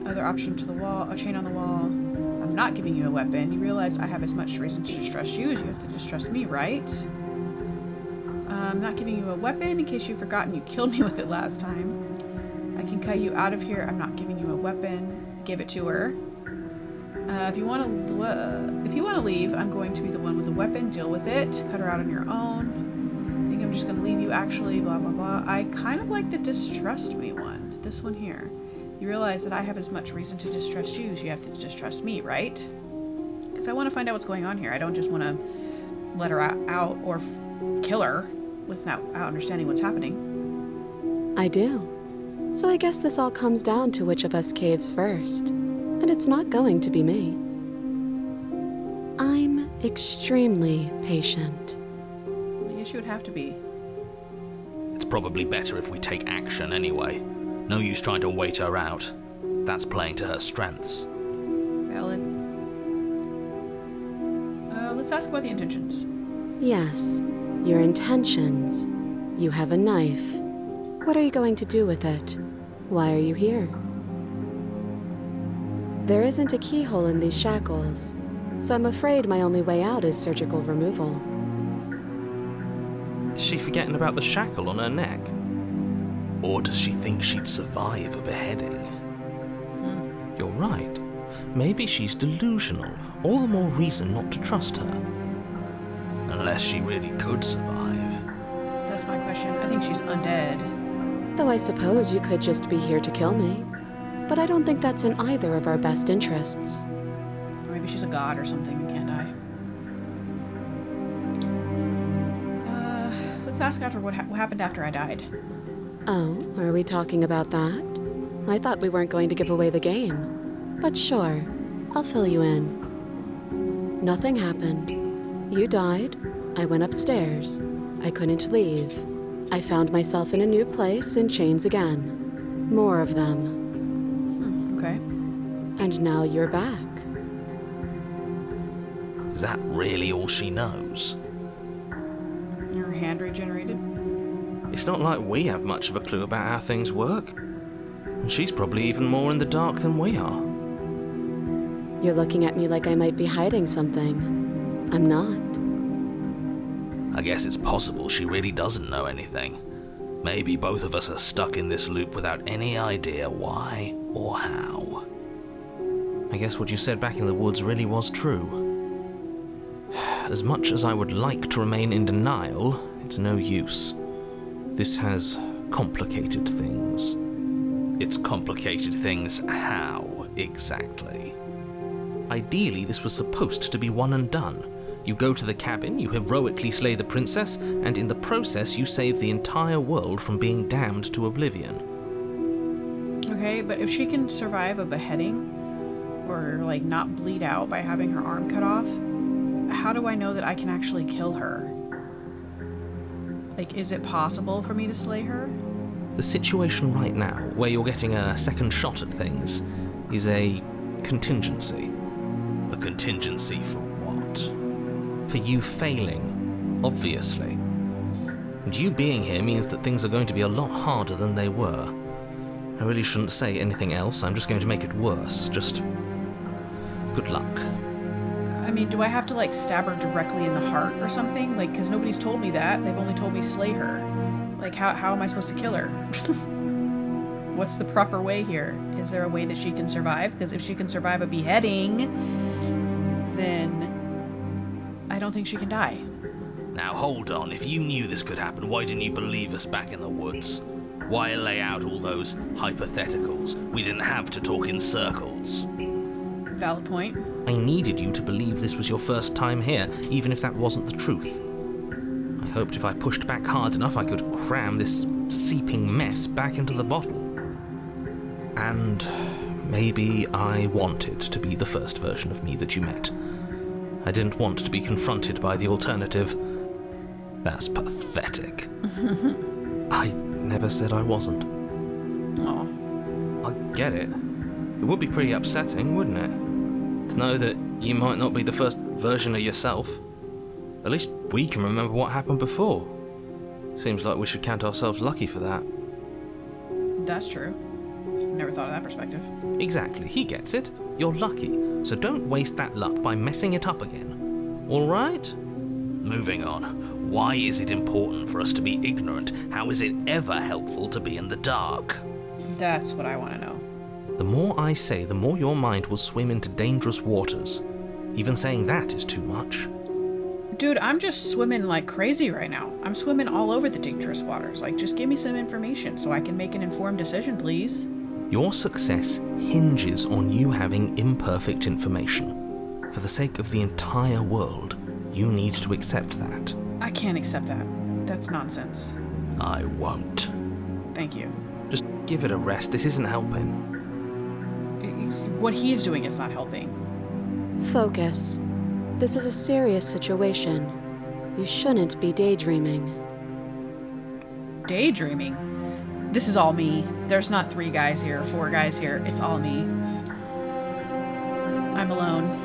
Other option to the wall, a chain on the wall. I'm not giving you a weapon. You realize I have as much reason to distrust you as you have to distrust me, right? I'm not giving you a weapon. In case you've forgotten, you killed me with it last time. I can cut you out of here. I'm not giving you a weapon. Give it to her. If you want to leave, I'm going to be the one with the weapon. Deal with it. Cut her out on your own. I think I'm just going to leave you, actually. Blah, blah, blah. I kind of like the distrust me one. This one here. You realize that I have as much reason to distrust you as you have to distrust me, right? Because I want to find out what's going on here. I don't just want to let her out or kill her without understanding what's happening. I do. So I guess this all comes down to which of us caves first. And it's not going to be me. I'm extremely patient. I guess you would have to be. It's probably better if we take action anyway. No use trying to wait her out. That's playing to her strengths. Valid. Let's ask about the intentions. Yes, your intentions. You have a knife. What are you going to do with it? Why are you here? There isn't a keyhole in these shackles, so I'm afraid my only way out is surgical removal. Is she forgetting about the shackle on her neck? Or does she think she'd survive a beheading? You're right. Maybe she's delusional. All the more reason not to trust her. Unless she really could survive. That's my question. I think she's undead. Though I suppose you could just be here to kill me. But I don't think that's in either of our best interests. Or maybe she's a god or something and can't die. Let's ask after what happened after I died. Oh, are we talking about that? I thought we weren't going to give away the game. But sure, I'll fill you in. Nothing happened. You died. I went upstairs. I couldn't leave. I found myself in a new place in chains again. More of them. Okay. And now you're back. Is that really all she knows? Your hand regenerated? It's not like we have much of a clue about how things work. And she's probably even more in the dark than we are. You're looking at me like I might be hiding something. I'm not. I guess it's possible she really doesn't know anything. Maybe both of us are stuck in this loop without any idea why or how. I guess what you said back in the woods really was true. As much as I would like to remain in denial, it's no use. This has complicated things. It's complicated things how, exactly? Ideally, this was supposed to be one and done. You go to the cabin, you heroically slay the princess, and in the process you save the entire world from being damned to oblivion. Okay, but if she can survive a beheading, or like not bleed out by having her arm cut off, how do I know that I can actually kill her? Like, is it possible for me to slay her? The situation right now, where you're getting a second shot at things, is a contingency. A contingency for what? For you failing, obviously. And you being here means that things are going to be a lot harder than they were. I really shouldn't say anything else, I'm just going to make it worse. Just good luck. I mean, do I have to like stab her directly in the heart or something? Like, because nobody's told me that. They've only told me slay her. Like, how am I supposed to kill her? What's the proper way here? Is there a way that she can survive? Because if she can survive a beheading, then I don't think she can die. Now hold on, if you knew this could happen, why didn't you believe us back in the woods? Why lay out all those hypotheticals? We didn't have to talk in circles. Valid point. I needed you to believe this was your first time here, even if that wasn't the truth. I hoped if I pushed back hard enough I could cram this seeping mess back into the bottle. And maybe I wanted to be the first version of me that you met. I didn't want to be confronted by the alternative. That's pathetic. I never said I wasn't. Oh. I get it. It would be pretty upsetting, wouldn't it? To know that you might not be the first version of yourself. At least we can remember what happened before. Seems like we should count ourselves lucky for that. That's true. Never thought of that perspective. Exactly, he gets it. You're lucky, so don't waste that luck by messing it up again. Alright? Moving on. Why is it important for us to be ignorant? How is it ever helpful to be in the dark? That's what I want to know. The more I say, the more your mind will swim into dangerous waters. Even saying that is too much. Dude, I'm just swimming like crazy right now. I'm swimming all over the dangerous waters. Like, just give me some information so I can make an informed decision, please. Your success hinges on you having imperfect information. For the sake of the entire world, you need to accept that. I can't accept that. That's nonsense. I won't. Thank you. Just give it a rest, this isn't helping. What he's doing is not helping. Focus. This is a serious situation. You shouldn't be daydreaming. Daydreaming? This is all me. There's not 3 guys here, 4 guys here. It's all me. I'm alone.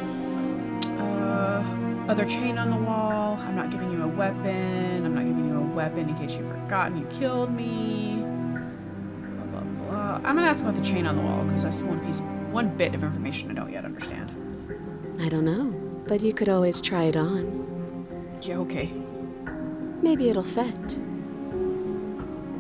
Other chain on the wall. I'm not giving you a weapon. I'm not giving you a weapon in case you've forgotten you killed me. Blah, blah, blah. I'm gonna ask about the chain on the wall, because that's one bit of information I don't yet understand. I don't know, but you could always try it on. Yeah, okay. Maybe it'll fit.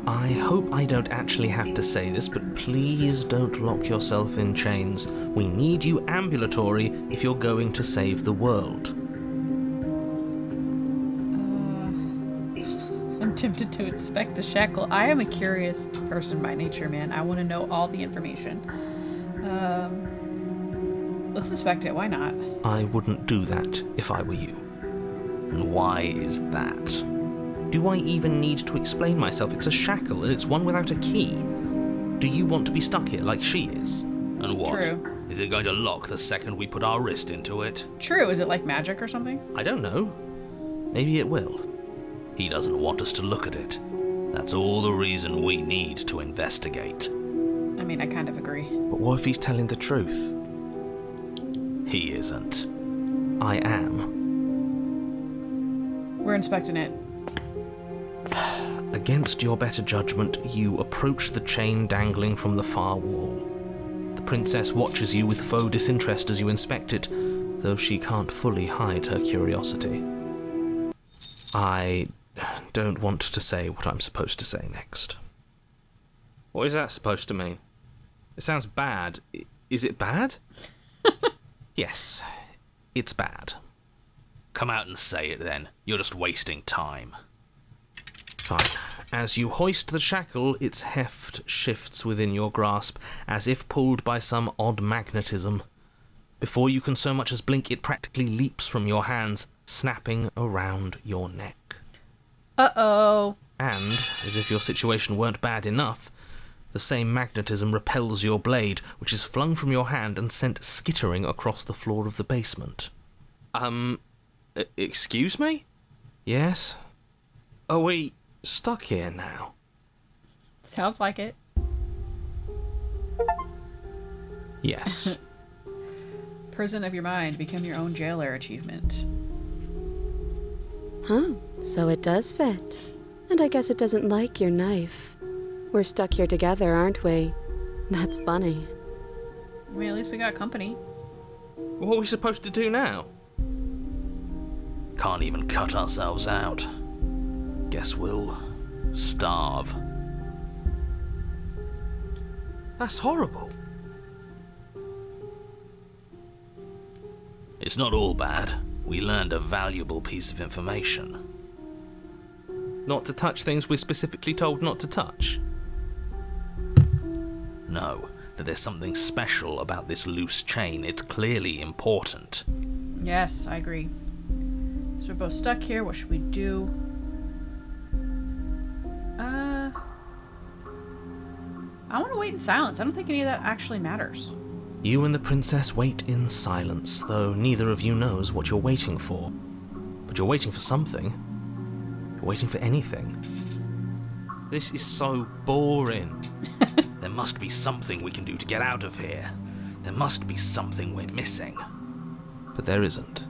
I hope I don't actually have to say this, but please don't lock yourself in chains. We need you ambulatory if you're going to save the world. tempted to inspect the shackle. I am a curious person by nature, man. I want to know all the information. Let's inspect it. Why not? I wouldn't do that if I were you. And why is that? Do I even need to explain myself? It's a shackle, and it's one without a key. Do you want to be stuck here like she is? And what? True. Is it going to lock the second we put our wrist into it? True. Is it like magic or something? I don't know. Maybe it will. He doesn't want us to look at it. That's all the reason we need to investigate. I mean, I kind of agree. But what if he's telling the truth? He isn't. I am. We're inspecting it. Against your better judgment, you approach the chain dangling from the far wall. The princess watches you with faux disinterest as you inspect it, though she can't fully hide her curiosity. I don't want to say what I'm supposed to say next. What is that supposed to mean? It sounds bad. Is it bad? Yes, it's bad. Come out and say it then. You're just wasting time. Fine. As you hoist the shackle, its heft shifts within your grasp, as if pulled by some odd magnetism. Before you can so much as blink, it practically leaps from your hands, snapping around your neck. Uh-oh. And, as if your situation weren't bad enough, the same magnetism repels your blade, which is flung from your hand and sent skittering across the floor of the basement. Excuse me? Yes? Are we stuck here now? Sounds like it. Yes. Prison of your mind. Become your own jailer achievement. Huh, so it does fit. And I guess it doesn't like your knife. We're stuck here together, aren't we? That's funny. I mean, at least we got company. What are we supposed to do now? Can't even cut ourselves out. Guess we'll starve. That's horrible. It's not all bad. We learned a valuable piece of information. Not to touch things we're specifically told not to touch. No, that there's something special about this loose chain. It's clearly important. Yes, I agree. So we're both stuck here. What should we do? I want to wait in silence. I don't think any of that actually matters. You and the princess wait in silence, though neither of you knows what you're waiting for. But you're waiting for something. You're waiting for anything. This is so boring. There must be something we can do to get out of here. There must be something we're missing. But there isn't.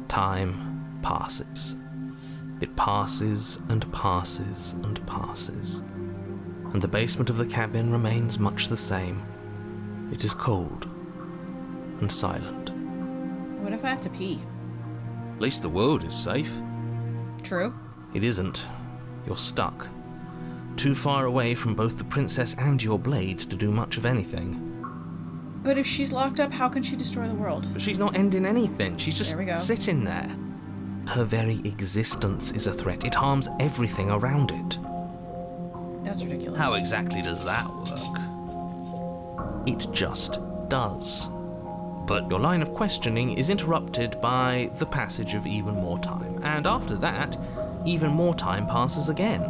Time passes. It passes and passes and passes. And the basement of the cabin remains much the same. It is cold and silent. What if I have to pee? At least the world is safe. True. It isn't. You're stuck. Too far away from both the princess and your blade to do much of anything. But if she's locked up, how can she destroy the world? But she's not ending anything. She's just There we go. sitting there. Her very existence is a threat. It harms everything around it. That's ridiculous. How exactly does that work? It just does. But your line of questioning is interrupted by the passage of even more time. And after that, even more time passes again.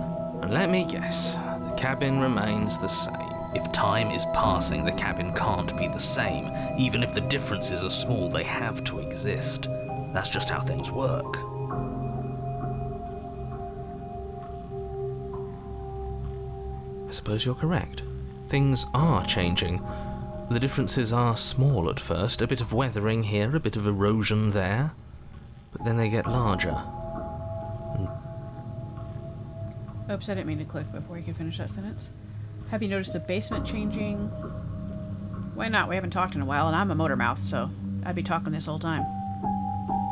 And let me guess, the cabin remains the same. If time is passing, the cabin can't be the same. Even if the differences are small, they have to exist. That's just how things work. I suppose you're correct. Things are changing. The differences are small at first, a bit of weathering here, a bit of erosion there, but then they get larger. Oops, I didn't mean to click before you could finish that sentence. Have you noticed the basement changing? Why not? We haven't talked in a while, and I'm a motor mouth, so I'd be talking this whole time.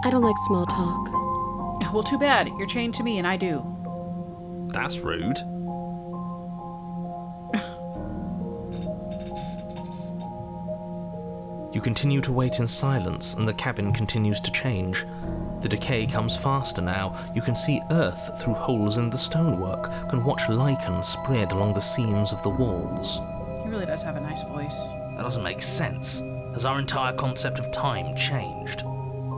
I don't like small talk. Well, too bad. You're chained to me, and I do. That's rude. You continue to wait in silence, and the cabin continues to change. The decay comes faster now. You can see earth through holes in the stonework, can watch lichen spread along the seams of the walls. He really does have a nice voice. That doesn't make sense. Has our entire concept of time changed?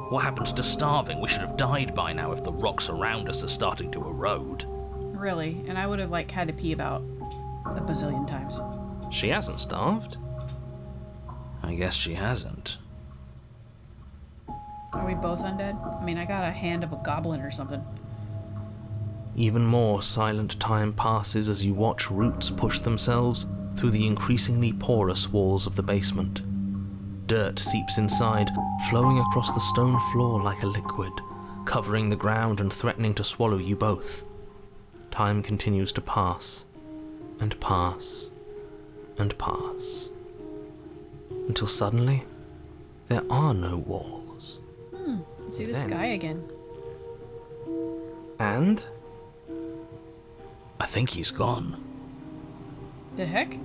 What happened to starving? We should have died by now if the rocks around us are starting to erode. Really, and I would have had to pee about a bazillion times. She hasn't starved. I guess she hasn't. Are we both undead? I mean, I got a hand of a goblin or something. Even more silent time passes as you watch roots push themselves through the increasingly porous walls of the basement. Dirt seeps inside, flowing across the stone floor like a liquid, covering the ground and threatening to swallow you both. Time continues to pass, and pass, and pass, until suddenly there are no walls. See the sky again. And I think he's gone. The heck?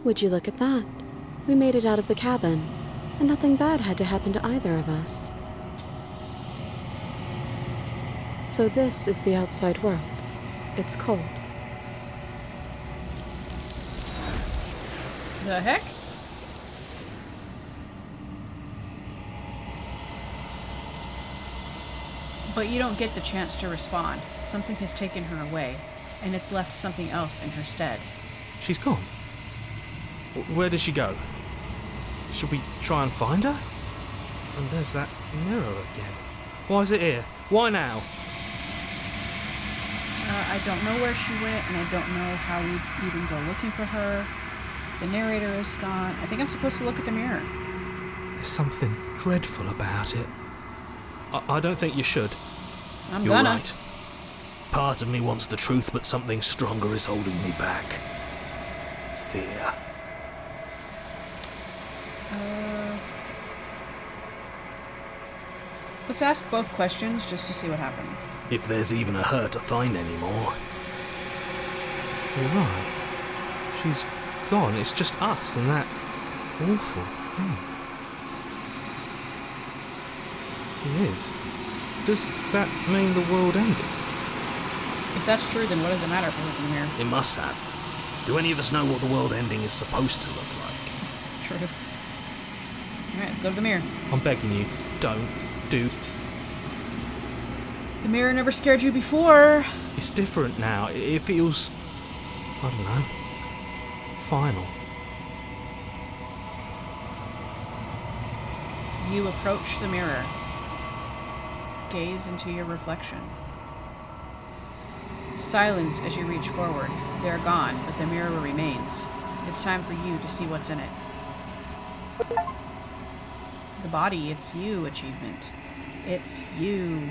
Would you look at that? We made it out of the cabin, and nothing bad had to happen to either of us. So this is the outside world. It's cold. The heck? But you don't get the chance to respond. Something has taken her away, and it's left something else in her stead. she's gone. Where did she go? Should we try and find her? And there's that mirror again. Why is it here? Why now? I don't know where she went, and I don't know how we'd even go looking for her. The narrator is gone. I think I'm supposed to look at the mirror. There's something dreadful about it. I don't think you should. I'm You're gonna. right. Part of me wants the truth, but something stronger is holding me back. Fear. Let's ask both questions just to see what happens. If there's even a her to find anymore. You're right. She's gone. It's just us and that awful thing. It is. Does that mean the world ended? If that's true, then what does it matter if we look in the mirror? It must have. Do any of us know what the world ending is supposed to look like? True. Alright, let's go to the mirror. I'm begging you, don't do. The mirror never scared you before. It's different now. It feels, I don't know, final. You approach the mirror. Gaze into your reflection. Silence as you reach forward. They're gone, but the mirror remains. It's time for you to see what's in it. The body, it's you achievement. It's you.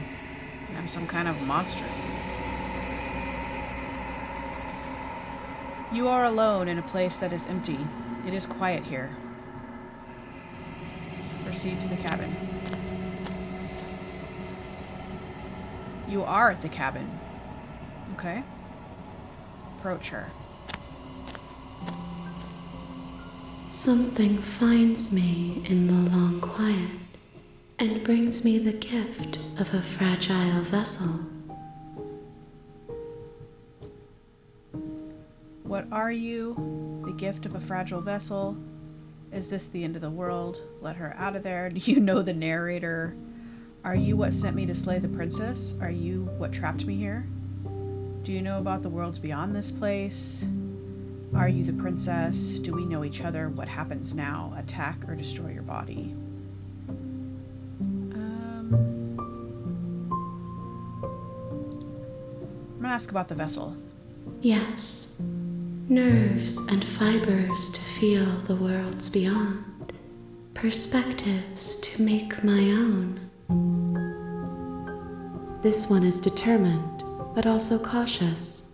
And I'm some kind of monster. You are alone in a place that is empty. It is quiet here. Proceed to the cabin. You are at the cabin. Okay. Approach her. Something finds me in the long quiet and brings me the gift of a fragile vessel. What are you? The gift of a fragile vessel? Is this the end of the world? Let her out of there. Do you know the narrator? Are you what sent me to slay the princess? Are you what trapped me here? Do you know about the worlds beyond this place? Are you the princess? Do we know each other? What happens now? Attack or destroy your body? I'm gonna ask about the vessel. Yes, nerves and fibers to feel the worlds beyond, perspectives to make my own. This one is determined, but also cautious.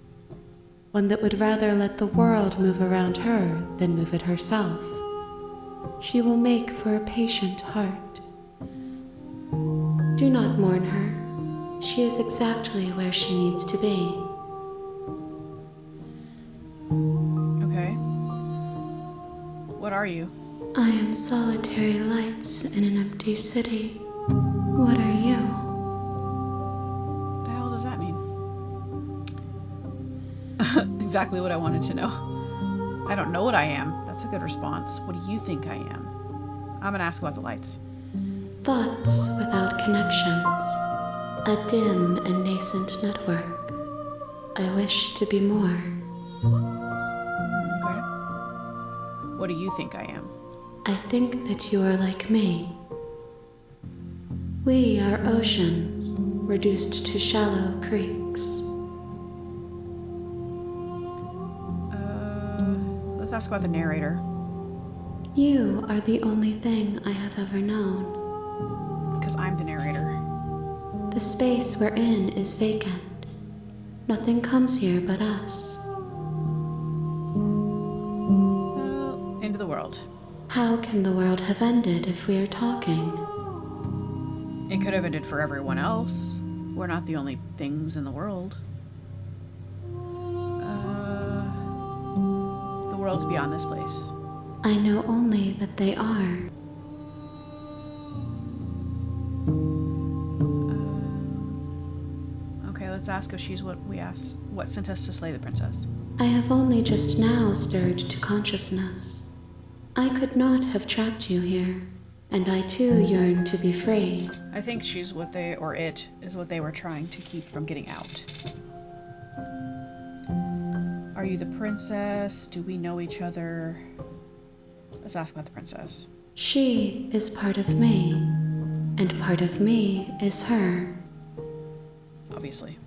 One that would rather let the world move around her than move it herself. She will make for a patient heart. Do not mourn her. She is exactly where she needs to be. Okay. What are you? I am solitary lights in an empty city. What are you? What the hell does that mean? Exactly what I wanted to know. I don't know what I am. That's a good response. What do you think I am? I'm gonna ask about the lights. Thoughts without connections. A dim and nascent network. I wish to be more. Okay. What do you think I am? I think that you are like me. We are oceans, reduced to shallow creeks. Let's ask about the narrator. You are the only thing I have ever known. Because I'm the narrator. The space we're in is vacant. Nothing comes here but us. End of the world. How can the world have ended if we are talking? It could have ended for everyone else. We're not the only things in the world. The world's beyond this place. I know only that they are. Okay, let's ask if she's what we asked. What sent us to slay the princess? I have only just now stirred to consciousness. I could not have trapped you here, and I too yearn to be free. I think she's what they, or it, is what they were trying to keep from getting out. Are you the princess? Do we know each other? Let's ask about the princess. She is part of me, and part of me is her. Obviously.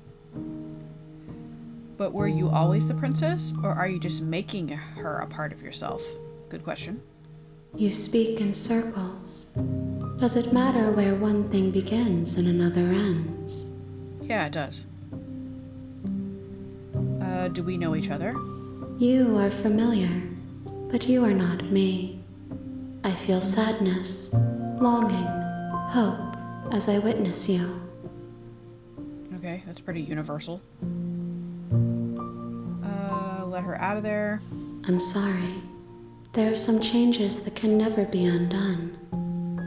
But were you always the princess, or are you just making her a part of yourself? Good question. You speak in circles. Does it matter where one thing begins and another ends? Yeah, it does. Do we know each other? You are familiar, but you are not me. I feel sadness, longing, hope as I witness you. Okay, that's pretty universal. Let her out of there. I'm sorry. There are some changes that can never be undone.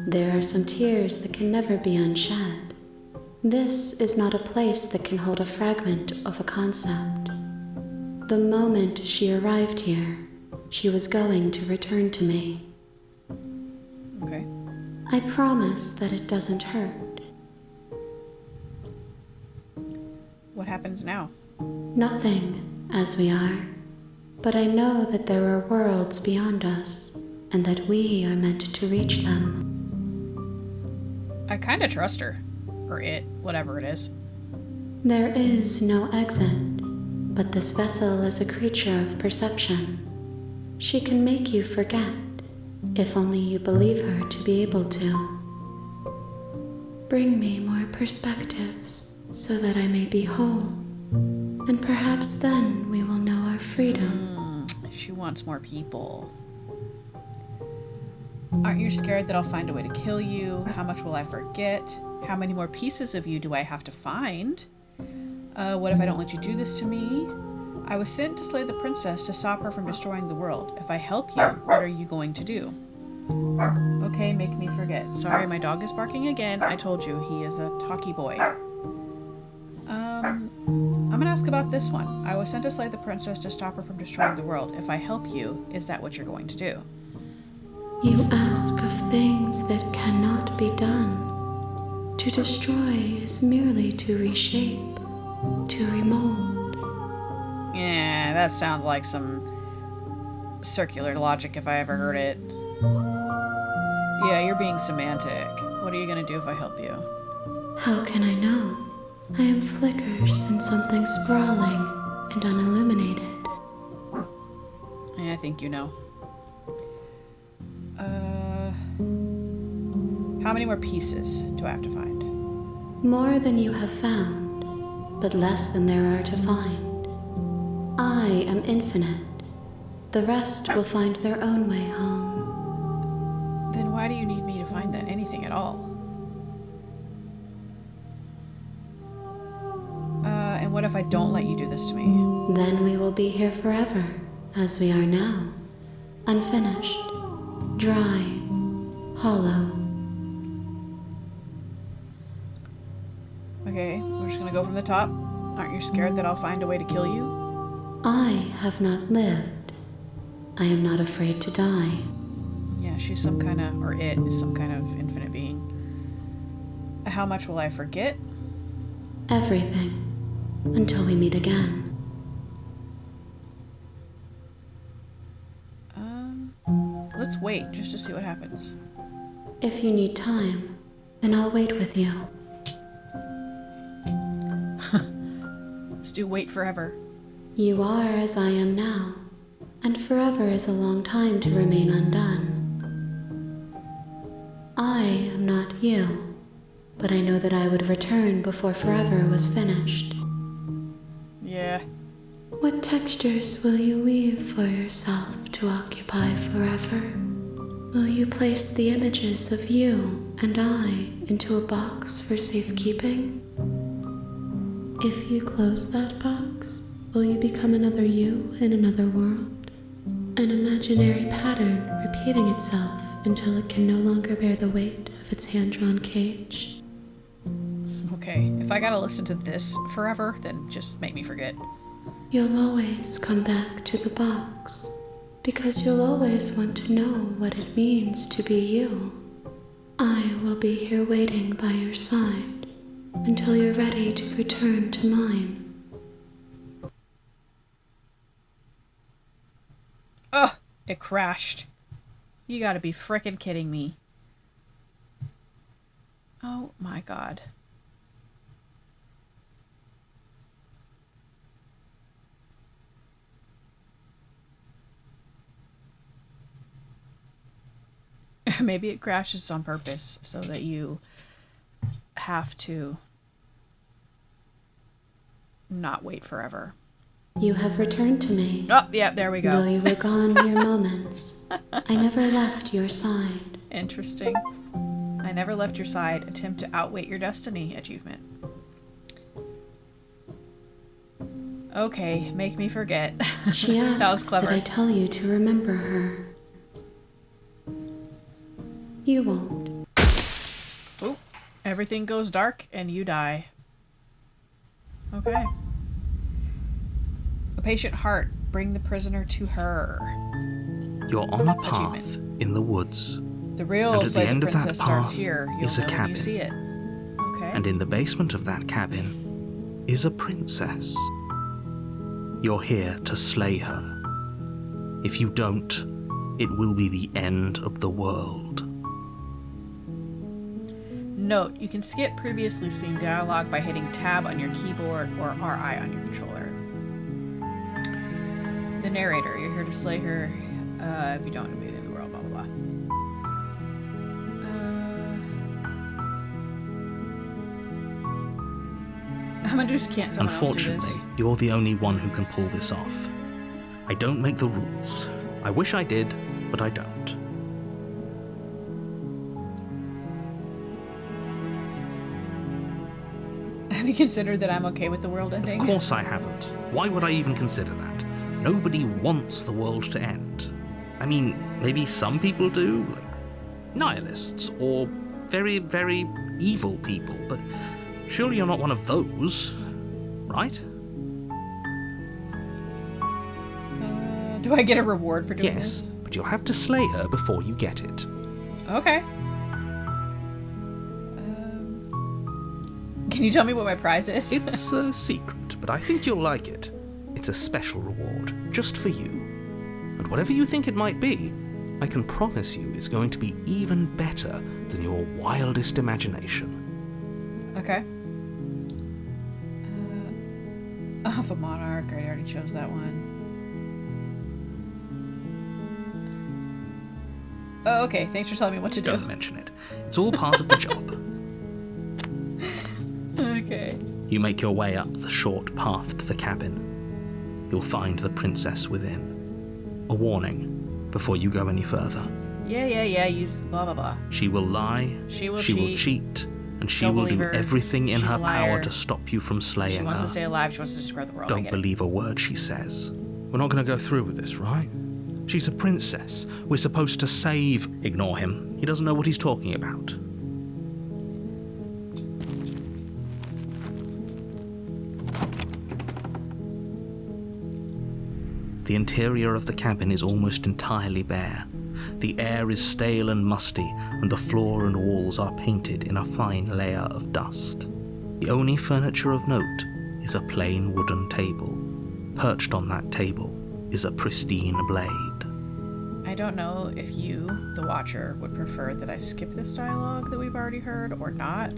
There are some tears that can never be unshed. This is not a place that can hold a fragment of a concept. The moment she arrived here, she was going to return to me. Okay. I promise that it doesn't hurt. What happens now? Nothing, as we are. But I know that there are worlds beyond us, and that we are meant to reach them. I kind of trust her. Or it, whatever it is. There is no exit, but this vessel is a creature of perception. She can make you forget, if only you believe her to be able to. Bring me more perspectives, so that I may be whole, and perhaps then we will know our freedom. She wants more people. Aren't you scared that I'll find a way to kill you? How much will I forget? How many more pieces of you do I have to find? What if I don't let you do this to me? I was sent to slay the princess to stop her from destroying the world. If I help you, what are you going to do? Okay, make me forget. Sorry, my dog is barking again. I told you, he is a talky boy. I'm gonna ask about this one. I was sent to slay the princess to stop her from destroying the world. If I help you, is that what you're going to do? You ask of things that cannot be done. To destroy is merely to reshape, to remold. Yeah, that sounds like some circular logic if I ever heard it. Yeah, you're being semantic. What are you gonna do if I help you? How can I know? I am flickers in something sprawling and unilluminated. I think you know. How many more pieces do I have to find? More than you have found, but less than there are to find. I am infinite. The rest will find their own way home. Then why do you need me to find that anything at all? And what if I don't let you do this to me? Then we will be here forever, as we are now, unfinished, dry, hollow. Okay, we're just gonna go from the top. Aren't you scared that I'll find a way to kill you? I have not lived. I am not afraid to die. Yeah, she's some kind of, or it is some kind of infinite being. How much will I forget? Everything. Until we meet again. Let's wait just to see what happens. If you need time, then I'll wait with you. Let's do wait forever. You are as I am now, and forever is a long time to remain undone. I am not you, but I know that I would return before forever was finished. Yeah. What textures will you weave for yourself to occupy forever? Will you place the images of you and I into a box for safekeeping? If you close that box, will you become another you in another world? An imaginary pattern repeating itself until it can no longer bear the weight of its hand-drawn cage? Okay, if I gotta listen to this forever, then just make me forget. You'll always come back to the box, because you'll always want to know what it means to be you. I will be here waiting by your side until you're ready to return to mine. Ugh, it crashed. You gotta be frickin' kidding me. Oh my god. Maybe it crashes on purpose so that you have to not wait forever. You have returned to me. Oh, yeah, there we go. Though you were gone mere moments, I never left your side. Interesting. I never left your side. Attempt to outwait your destiny. Achievement. Okay, make me forget. She asks That was clever. that I tell you to remember her. You won't. Oop. Everything goes dark and you die. Okay. A patient heart. Bring the prisoner to her. You're on a path Achievement. in the woods, The real and at the Slay the end of that Princess starts path here. You'll is a know when cabin. you see it. Okay. and in the basement of that cabin is a princess. You're here to slay her. If you don't, it will be the end of the world. Note, you can skip previously seen dialogue by hitting tab on your keyboard or RI on your controller. The narrator, you're here to slay her. If you don't want to be in the world, blah, blah, blah. I'm gonna just can't someone else do Unfortunately, this. you're the only one who can pull this off. I don't make the rules. I wish I did, but I don't. Have you considered that I'm okay with the world ending? Of course I haven't. Why would I even consider that? Nobody wants the world to end. I mean, maybe some people do, like nihilists, or very, very evil people, but surely you're not one of those, right? Do I get a reward for doing Yes, this? but you'll have to slay her before you get it. Okay. Can you tell me what my prize is? It's a secret, but I think you'll like it. It's a special reward, just for you. And whatever you think it might be, I can promise you it's going to be even better than your wildest imagination. Okay. Off a monarch. I already chose that one. Oh, okay. Thanks for telling me what to do. Don't mention it. It's all part of the job. Okay. You make your way up the short path to the cabin. You'll find the princess within. A warning before you go any further. Yeah. Use blah, blah, blah. She will lie, She will cheat, and she Don't will do believe her. everything in She's her a liar. power to stop you from slaying She wants her. to stay alive. She wants to destroy the world. I Don't get it. believe a word she says. We're not going to go through with this, right? She's a princess. We're supposed to save... Ignore him. He doesn't know what he's talking about. The interior of the cabin is almost entirely bare. The air is stale and musty, and the floor and walls are painted in a fine layer of dust. The only furniture of note is a plain wooden table. Perched on that table is a pristine blade. I don't know if you, the watcher, would prefer that I skip this dialogue that we've already heard or not.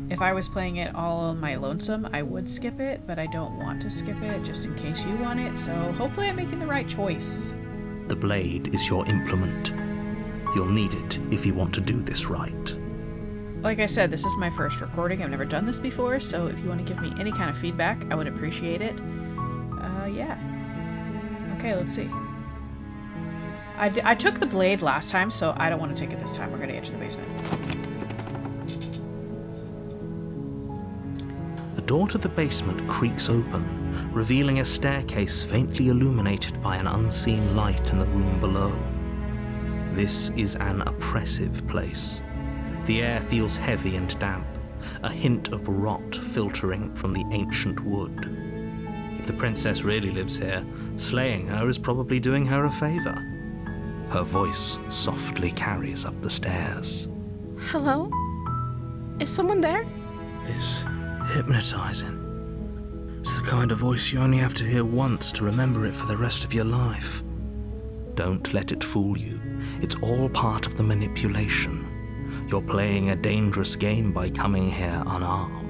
If I was playing it all on my lonesome, I would skip it, but I don't want to skip it just in case you want it, so hopefully I'm making the right choice. The blade is your implement. You'll need it if you want to do this right. Like I said, this is my first recording. I've never done this before, so if you want to give me any kind of feedback, I would appreciate it. Yeah. Okay, let's see. I took the blade last time, so I don't want to take it this time. We're going to enter the basement. The door to the basement creaks open, revealing a staircase faintly illuminated by an unseen light in the room below. This is an oppressive place. The air feels heavy and damp, a hint of rot filtering from the ancient wood. If the princess really lives here, slaying her is probably doing her a favor. Her voice softly carries up the stairs. Hello? Is someone there? It's hypnotizing. It's the kind of voice you only have to hear once to remember it for the rest of your life. Don't let it fool you. It's all part of the manipulation. You're playing a dangerous game by coming here unarmed.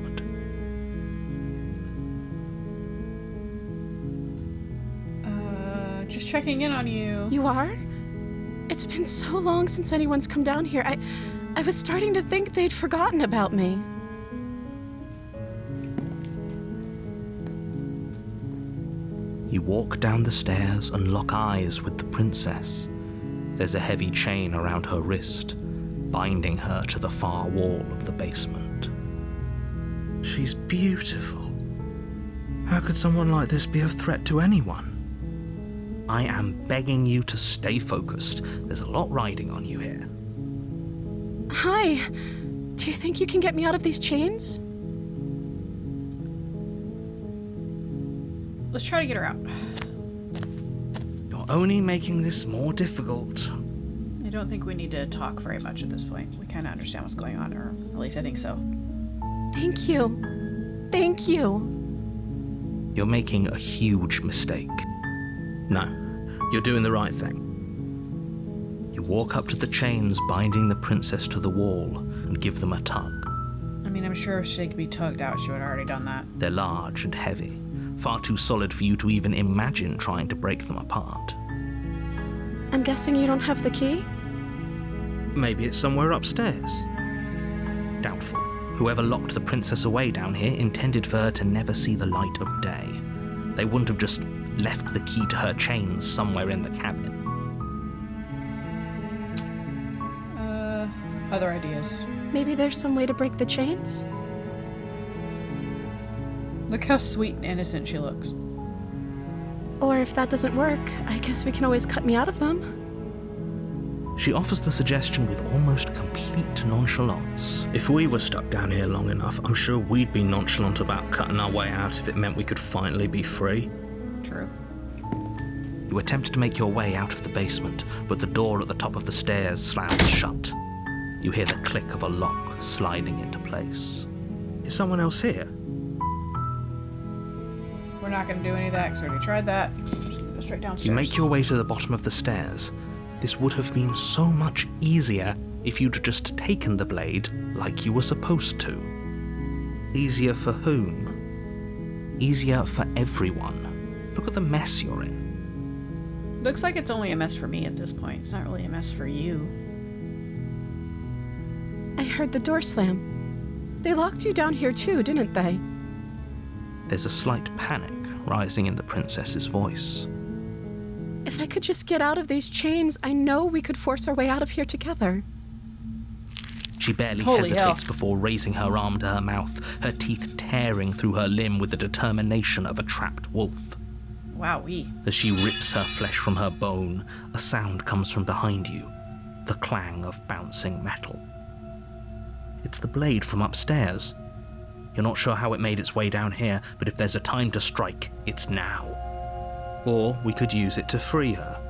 Just checking in on you. You are? It's been so long since anyone's come down here. I was starting to think they'd forgotten about me. You walk down the stairs and lock eyes with the princess. There's a heavy chain around her wrist, binding her to the far wall of the basement. She's beautiful. How could someone like this be a threat to anyone? I am begging you to stay focused. There's a lot riding on you here. Hi. Do you think you can get me out of these chains? Let's try to get her out. You're only making this more difficult. I don't think we need to talk very much at this point. We kind of understand what's going on, or at least I think so. Thank you. Thank you. You're making a huge mistake. No, you're doing the right thing. You walk up to the chains binding the princess to the wall and give them a tug. I mean, I'm sure if she could be tugged out, she would have already done that. They're large and heavy, far too solid for you to even imagine trying to break them apart. I'm guessing you don't have the key? Maybe it's somewhere upstairs. Doubtful. Whoever locked the princess away down here intended for her to never see the light of day. They wouldn't have just left the key to her chains somewhere in the cabin. Other ideas. Maybe there's some way to break the chains? Look how sweet and innocent she looks. Or if that doesn't work, I guess we can always cut me out of them. She offers the suggestion with almost complete nonchalance. If we were stuck down here long enough, I'm sure we'd be nonchalant about cutting our way out if it meant we could finally be free. True. You attempt to make your way out of the basement, but the door at the top of the stairs slams shut. You hear the click of a lock sliding into place. Is someone else here? We're not going to do any of that because we already tried that. Just go straight downstairs. You make your way to the bottom of the stairs. This would have been so much easier if you'd just taken the blade like you were supposed to. Easier for whom? Easier for everyone. Look at the mess you're in. Looks like it's only a mess for me at this point. It's not really a mess for you. I heard the door slam. They locked you down here too, didn't they? There's a slight panic rising in the princess's voice. If I could just get out of these chains, I know we could force our way out of here together. She barely Holy hesitates hell. before raising her arm to her mouth, her teeth tearing through her limb with the determination of a trapped wolf. Wowee. As she rips her flesh from her bone, a sound comes from behind you, the clang of bouncing metal. It's the blade from upstairs. You're not sure how it made its way down here, but if there's a time to strike, it's now. Or we could use it to free her.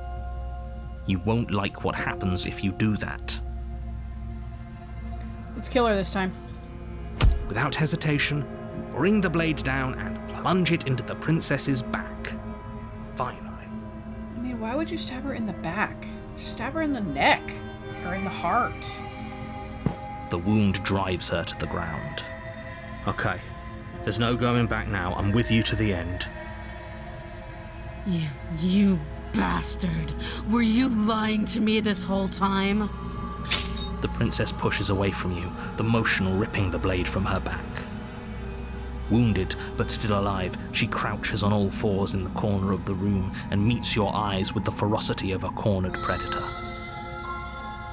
You won't like what happens if you do that. Let's kill her this time. Without hesitation, you bring the blade down and plunge it into the princess's back. Finally. I mean, why would you stab her in the back? Just stab her in the neck. Or in the heart. The wound drives her to the ground. Okay, there's no going back now. I'm with you to the end. You bastard. Were you lying to me this whole time? The princess pushes away from you, the motion ripping the blade from her back. Wounded, but still alive, she crouches on all fours in the corner of the room and meets your eyes with the ferocity of a cornered predator.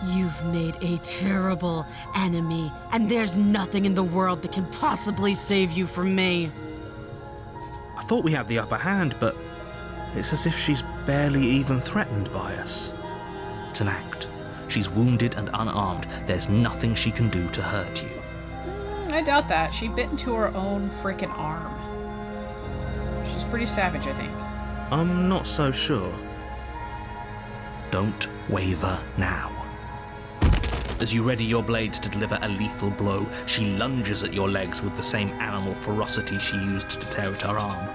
You've made a terrible enemy, and there's nothing in the world that can possibly save you from me. I thought we had the upper hand, but it's as if she's barely even threatened by us. It's an act. She's wounded and unarmed. There's nothing she can do to hurt you. I doubt that. She bit into her own freaking arm. She's pretty savage, I think. I'm not so sure. Don't waver now. As you ready your blade to deliver a lethal blow, she lunges at your legs with the same animal ferocity she used to tear at her arm.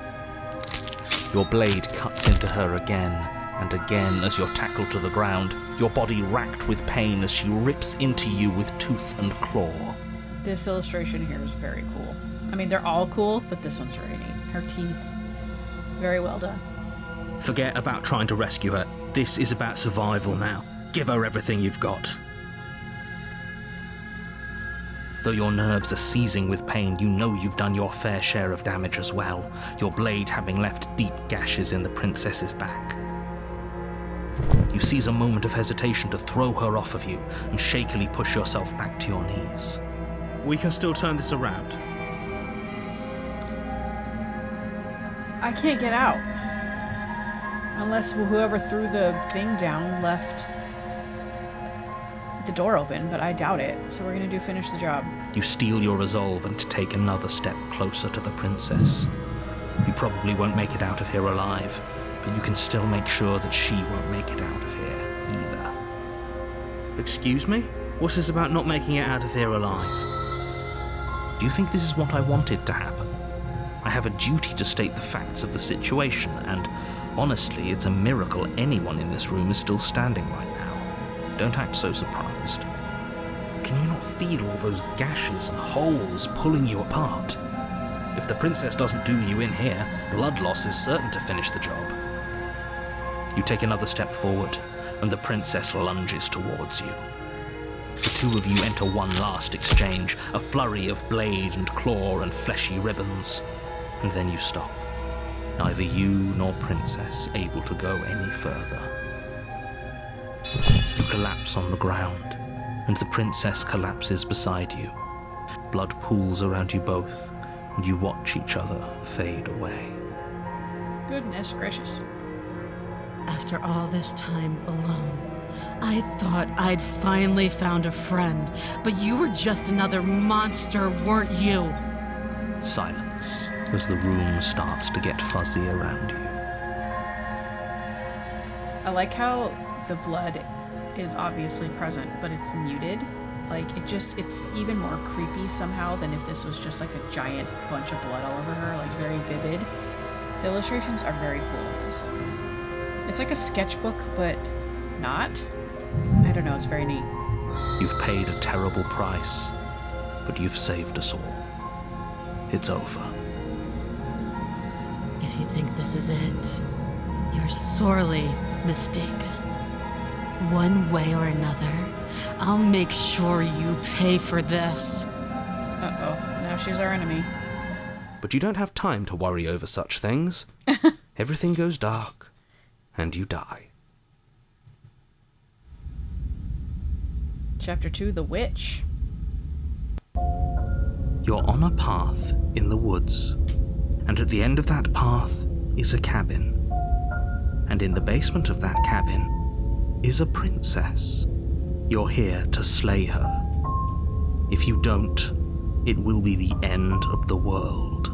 Your blade cuts into her again and again as you're tackled to the ground, your body racked with pain as she rips into you with tooth and claw. This illustration here is very cool. I mean, they're all cool, but this one's very neat. Her teeth, very well done. Forget about trying to rescue her. This is about survival now. Give her everything you've got. Though your nerves are seizing with pain, you know you've done your fair share of damage as well, your blade having left deep gashes in the princess's back. You seize a moment of hesitation to throw her off of you and shakily push yourself back to your knees. We can still turn this around. I can't get out. Unless whoever threw the thing down left the door open, but I doubt it. So we're gonna finish the job. You steel your resolve and take another step closer to the princess. You probably won't make it out of here alive, but you can still make sure that she won't make it out of here either. Excuse me? What's this about not making it out of here alive? Do you think this is what I wanted to happen? I have a duty to state the facts of the situation, and honestly, it's a miracle anyone in this room is still standing right now. Don't act so surprised. Can you not feel all those gashes and holes pulling you apart? If the princess doesn't do you in here, blood loss is certain to finish the job. You take another step forward, and the princess lunges towards you. The two of you enter one last exchange, a flurry of blade and claw and fleshy ribbons, and then you stop. Neither you nor princess able to go any further. You collapse on the ground, and the princess collapses beside you. Blood pools around you both, and you watch each other fade away. Goodness gracious. After all this time alone, I thought I'd finally found a friend, but you were just another monster, weren't you? Silence as the room starts to get fuzzy around you. I like how the blood is obviously present, but it's muted. Like, it's even more creepy somehow than if this was just like a giant bunch of blood all over her, like very vivid. The illustrations are very cool in this. It's like a sketchbook, but not. I don't know, it's very neat. You've paid a terrible price, but you've saved us all. It's over. If you think this is it, you're sorely mistaken. One way or another, I'll make sure you pay for this. Uh-oh, now she's our enemy. But you don't have time to worry over such things. Everything goes dark, and you die. Chapter 2, The Witch. You're on a path in the woods, and at the end of that path is a cabin. And in the basement of that cabin is a princess. You're here to slay her. If you don't, it will be the end of the world.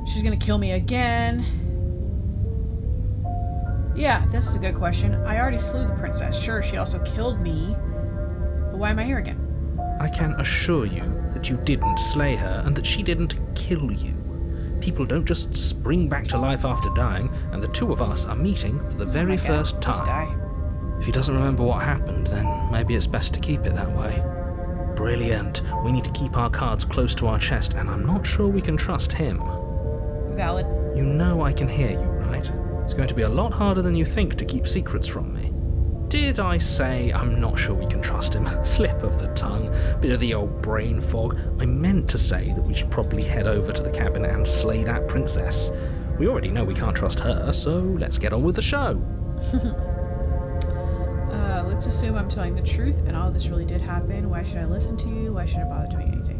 She's gonna kill me again. Yeah, this is a good question. I already slew the princess. Sure, she also killed me. But why am I here again? I can assure you that you didn't slay her and that she didn't kill you. People don't just spring back to life after dying, and the two of us are meeting for the very first This time. guy. If he doesn't remember what happened, then maybe it's best to keep it that way. Brilliant. We need to keep our cards close to our chest, and I'm not sure we can trust him. Valid. You know I can hear you, right? It's going to be a lot harder than you think to keep secrets from me. Did I say I'm not sure we can trust him? Slip of the tongue, bit of the old brain fog. I meant to say that we should probably head over to the cabin and slay that princess. We already know we can't trust her, so let's get on with the show. Let's assume I'm telling the truth and all of this really did happen. Why should I listen to you? Why should I bother doing anything?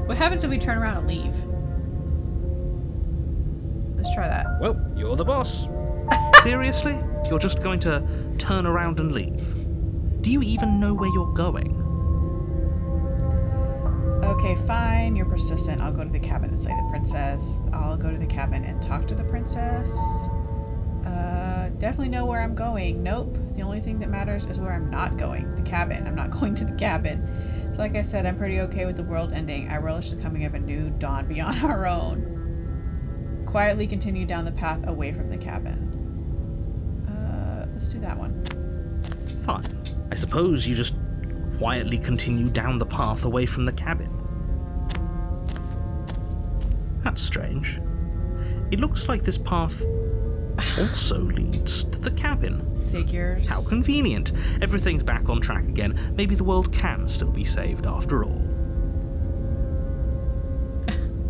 What happens if we turn around and leave? Let's try that. Well, you're the boss. Seriously? You're just going to turn around and leave? Do you even know where you're going? Okay, fine. You're persistent. I'll go to the cabin and slay the princess. I'll go to the cabin and talk to the princess. Definitely know where I'm going. Nope. The only thing that matters is where I'm not going. The cabin. I'm not going to the cabin. So like I said, I'm pretty okay with the world ending. I relish the coming of a new dawn beyond our own. Quietly continue down the path away from the cabin. Let's do that one. Fine. I suppose you just quietly continue down the path away from the cabin. That's strange. It looks like this path also leads to the cabin. Figures. How convenient. Everything's back on track again. Maybe the world can still be saved after all.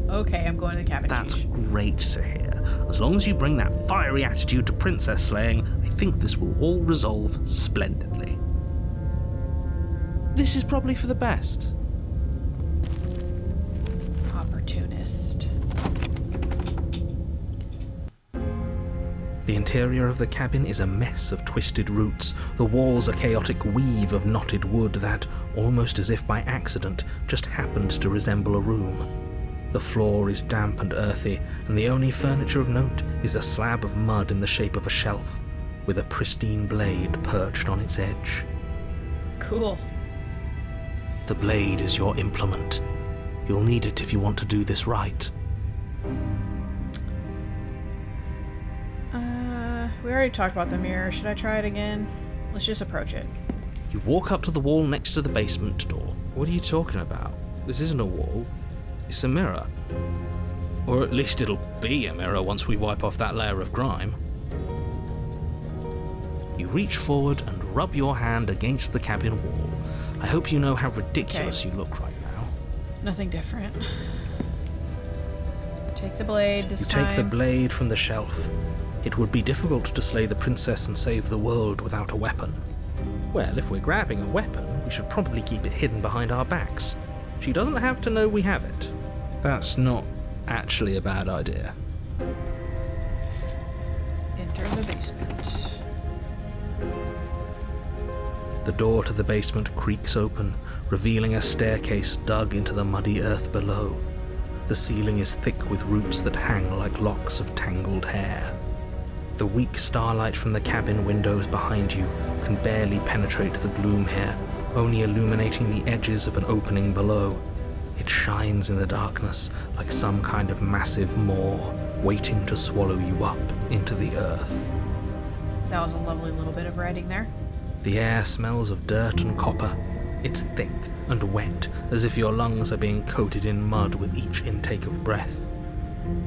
Okay, I'm going to the cabin. That's Sheesh. great to hear. As long as you bring that fiery attitude to princess slaying, I think this will all resolve splendidly. This is probably for the best. Opportunist. The interior of the cabin is a mess of twisted roots. The walls a chaotic weave of knotted wood that, almost as if by accident, just happened to resemble a room. The floor is damp and earthy, and the only furniture of note is a slab of mud in the shape of a shelf, with a pristine blade perched on its edge. Cool. The blade is your implement. You'll need it if you want to do this right. We already talked about the mirror. Should I try it again? Let's just approach it. You walk up to the wall next to the basement door. What are you talking about? This isn't a wall. It's a mirror. Or at least it'll be a mirror once we wipe off that layer of grime. You reach forward and rub your hand against the cabin wall. I hope you know how ridiculous you look right now. Nothing different. Take the blade this time. You take the blade from the shelf. It would be difficult to slay the princess and save the world without a weapon. Well, if we're grabbing a weapon, we should probably keep it hidden behind our backs. She doesn't have to know we have it. That's not actually a bad idea. Enter the basement. The door to the basement creaks open, revealing a staircase dug into the muddy earth below. The ceiling is thick with roots that hang like locks of tangled hair. The weak starlight from the cabin windows behind you can barely penetrate the gloom here, only illuminating the edges of an opening below. It shines in the darkness like some kind of massive maw, waiting to swallow you up into the earth. That was a lovely little bit of writing there. The air smells of dirt and copper. It's thick and wet, as if your lungs are being coated in mud with each intake of breath.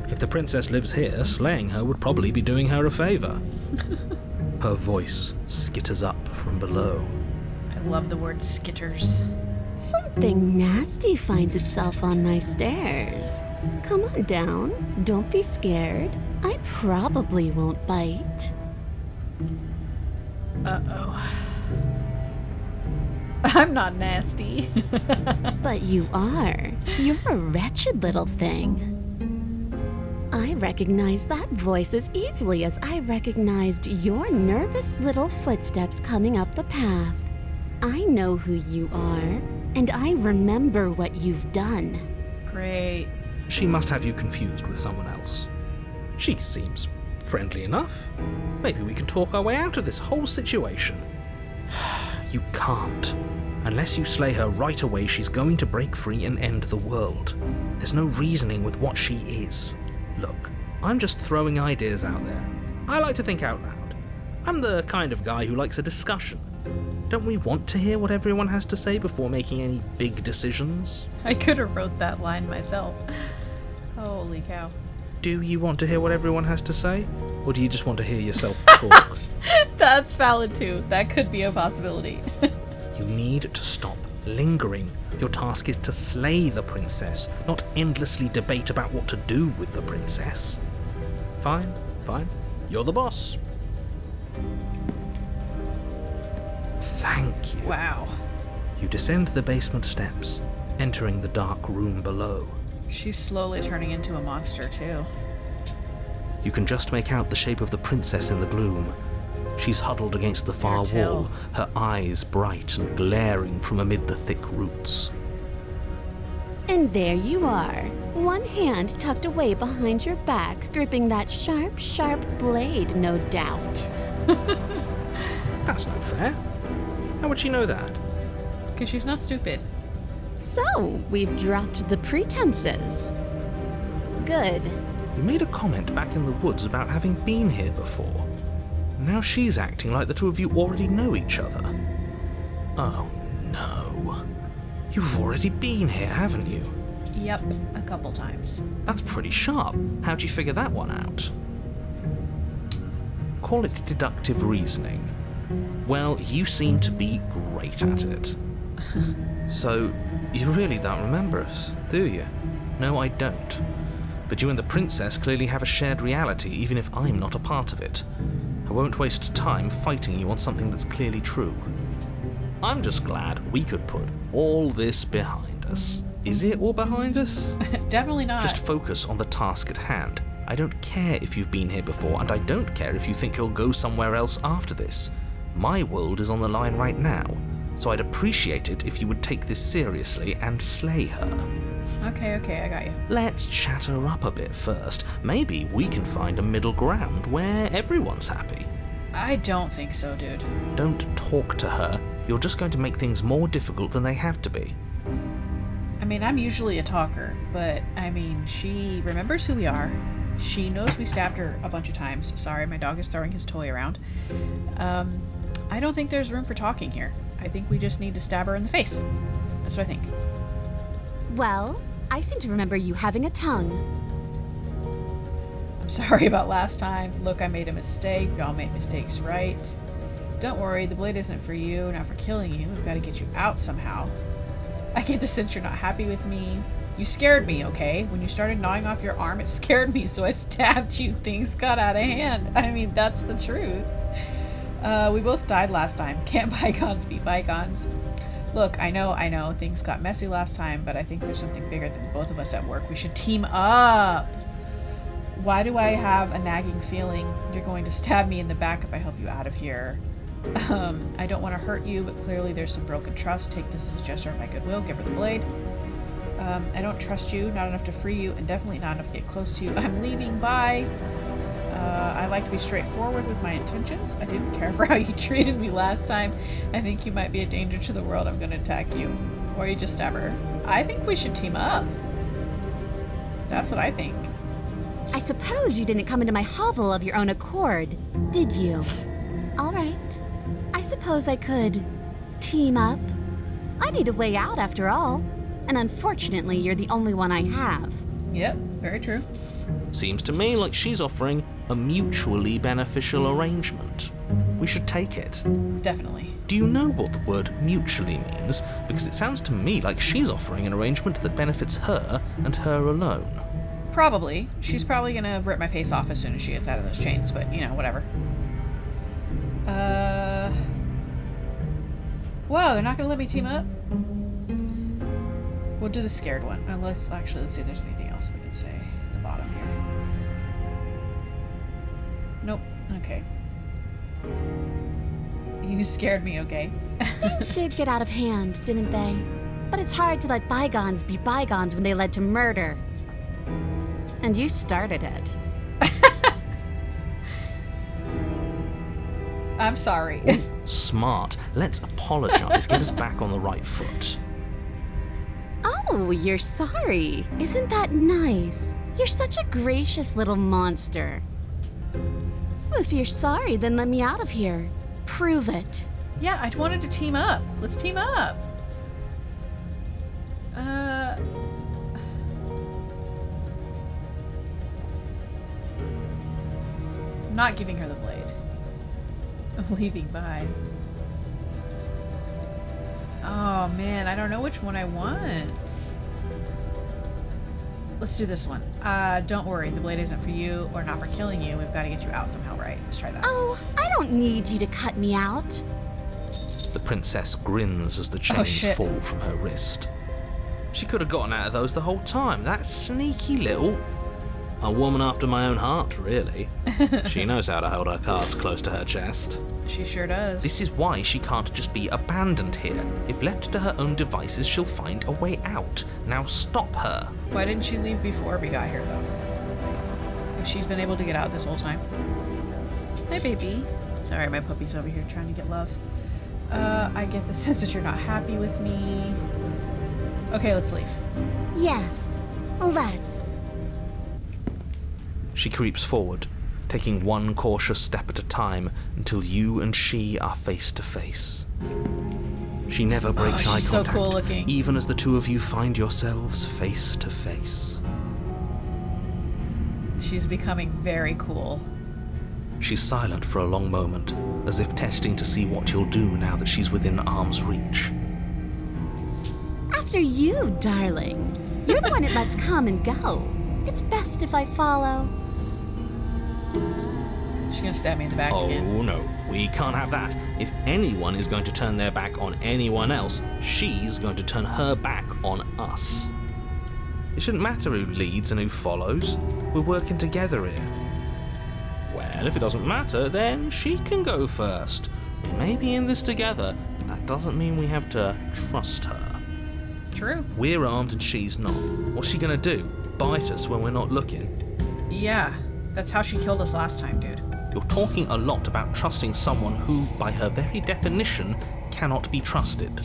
If the princess lives here, slaying her would probably be doing her a favor. Her voice skitters up from below. I love the word skitters. Something nasty finds itself on my stairs. Come on down. Don't be scared. I probably won't bite. Uh-oh. I'm not nasty. But you are. You're a wretched little thing. recognize that voice as easily as I recognized your nervous little footsteps coming up the path. I know who you are, and I remember what you've done. Great. She must have you confused with someone else. She seems friendly enough. Maybe we can talk our way out of this whole situation. You can't. Unless you slay her right away, she's going to break free and end the world. There's no reasoning with what she is. Look, I'm just throwing ideas out there. I like to think out loud. I'm the kind of guy who likes a discussion. Don't we want to hear what everyone has to say before making any big decisions? I could have wrote that line myself. Holy cow. Do you want to hear what everyone has to say? Or do you just want to hear yourself talk? That's valid too. That could be a possibility. You need to stop lingering. Your task is to slay the princess, not endlessly debate about what to do with the princess. Fine. You're the boss. Thank you. Wow. You descend the basement steps, entering the dark room below. She's slowly turning into a monster too. You can just make out the shape of the princess in the gloom. She's huddled against the far Tail. wall, her eyes bright and glaring from amid the thick roots. And there you are, one hand tucked away behind your back, gripping that sharp, sharp blade, no doubt. That's not fair. How would she know that? Because she's not stupid. So, we've dropped the pretenses. Good. You made a comment back in the woods about having been here before. Now she's acting like the two of you already know each other. Oh no. You've already been here, haven't you? Yep, a couple times. That's pretty sharp. How'd you figure that one out? Call it deductive reasoning. Well, you seem to be great at it. So, you really don't remember us, do you? No, I don't. But you and the princess clearly have a shared reality, even if I'm not a part of it. I won't waste time fighting you on something that's clearly true. I'm just glad we could put all this behind us. Is it all behind us? Definitely not. Just focus on the task at hand. I don't care if you've been here before, and I don't care if you think you'll go somewhere else after this. My world is on the line right now, so I'd appreciate it if you would take this seriously and slay her. Okay, I got you. Let's chat her up a bit first. Maybe we can find a middle ground where everyone's happy. I don't think so, dude. Don't talk to her. You're just going to make things more difficult than they have to be. I mean, I'm usually a talker, but I mean, she remembers who we are. She knows we stabbed her a bunch of times. Sorry, my dog is throwing his toy around. I don't think there's room for talking here. I think we just need to stab her in the face. That's what I think. Well, I seem to remember you having a tongue. I'm sorry about last time. Look, I made a mistake. We all make mistakes, right? Don't worry, the blade isn't for you, not for killing you. We've got to get you out somehow. I get the sense you're not happy with me. You scared me, okay? When you started gnawing off your arm, it scared me, so I stabbed you. Things got out of hand. I mean, that's the truth. We both died last time. Can't bygones be bygones. Look, I know, things got messy last time, but I think there's something bigger than both of us at work. We should team up. Why do I have a nagging feeling you're going to stab me in the back if I help you out of here? I don't want to hurt you, but clearly there's some broken trust. Take this as a gesture of my goodwill. Give her the blade. I don't trust you, not enough to free you, and definitely not enough to get close to you. I'm leaving, bye. I like to be straightforward with my intentions. I didn't care for how you treated me last time. I think you might be a danger to the world. I'm going to attack you. Or you just stab her. I think we should team up. That's what I think. I suppose you didn't come into my hovel of your own accord, did you? All right. I suppose I could team up. I need a way out after all. And unfortunately, you're the only one I have. Yep, very true. Seems to me like she's offering a mutually beneficial arrangement. We should take it. Definitely. Do you know what the word mutually means? Because it sounds to me like she's offering an arrangement that benefits her and her alone. Probably. She's probably gonna rip my face off as soon as she gets out of those chains, but, you know, whatever. Whoa, they're not gonna let me team up? We'll do the scared one. Let's see if there's anything else we can say at the bottom here. Nope. Okay. You scared me, okay? Things did get out of hand, didn't they? But it's hard to let bygones be bygones when they led to murder. And you started it. I'm sorry. Smart. Let's apologize. Get us back on the right foot. Oh, you're sorry. Isn't that nice? You're such a gracious little monster. If you're sorry, then let me out of here. Prove it. Yeah, I wanted to team up. Let's team up. I'm not giving her the blade. I'm leaving behind. Oh man, I don't know which one I want. Let's do this one. Don't worry, the blade isn't for you or not for killing you. We've got to get you out somehow, right? Let's try that. Oh, I don't need you to cut me out. The princess grins as the chains shit. fall from her wrist. She could have gotten out of those the whole time. That sneaky little... A woman after my own heart, really. She knows how to hold her cards close to her chest. She sure does. This is why she can't just be abandoned here. If left to her own devices, she'll find a way out. Now stop her. Why didn't she leave before we got here, though? If she's been able to get out this whole time. Hey, baby. Sorry, my puppy's over here trying to get love. I get the sense that you're not happy with me. Okay, let's leave. Yes, let's. She creeps forward, taking one cautious step at a time until you and she are face to face. She never breaks eye she's so contact, cool looking. even as the two of you find yourselves face to face. She's becoming very cool. She's silent for a long moment, as if testing to see what you'll do now that she's within arm's reach. After you, darling. You're the one it lets come and go. It's best if I follow. She's gonna stab me in the back again. Oh no, we can't have that. If anyone is going to turn their back on anyone else, she's going to turn her back on us. It shouldn't matter who leads and who follows. We're working together here. Well, if it doesn't matter, then she can go first. We may be in this together, but that doesn't mean we have to trust her. True. We're armed and she's not. What's she gonna do? Bite us when we're not looking? Yeah, that's how she killed us last time, dude. You're talking a lot about trusting someone who, by her very definition, cannot be trusted.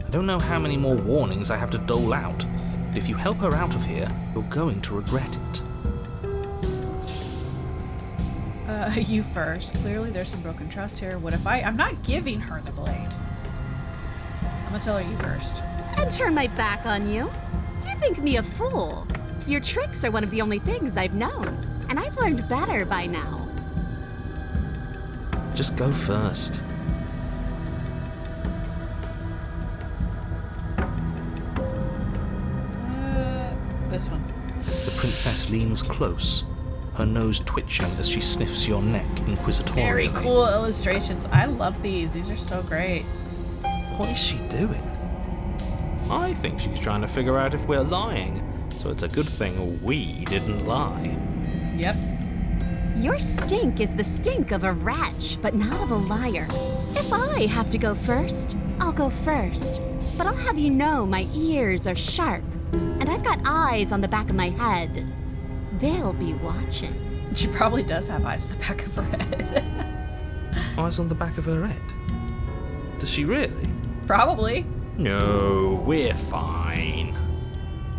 I don't know how many more warnings I have to dole out, but if you help her out of here, you're going to regret it. You first. Clearly there's some broken trust here. What if I'm not giving her the blade. I'm gonna tell her you first. And turn my back on you. Do you think me a fool? Your tricks are one of the only things I've known, and I've learned better by now. Just go first. This one. The princess leans close, her nose twitching as she sniffs your neck inquisitorially. Very cool illustrations. I love these. These are so great. What is she doing? I think she's trying to figure out if we're lying, so it's a good thing we didn't lie. Yep. Your stink is the stink of a wretch, but not of a liar. If I have to go first, I'll go first. But I'll have you know my ears are sharp, and I've got eyes on the back of my head. They'll be watching. She probably does have eyes on the back of her head. Eyes on the back of her head? Does she really? Probably. No, we're fine.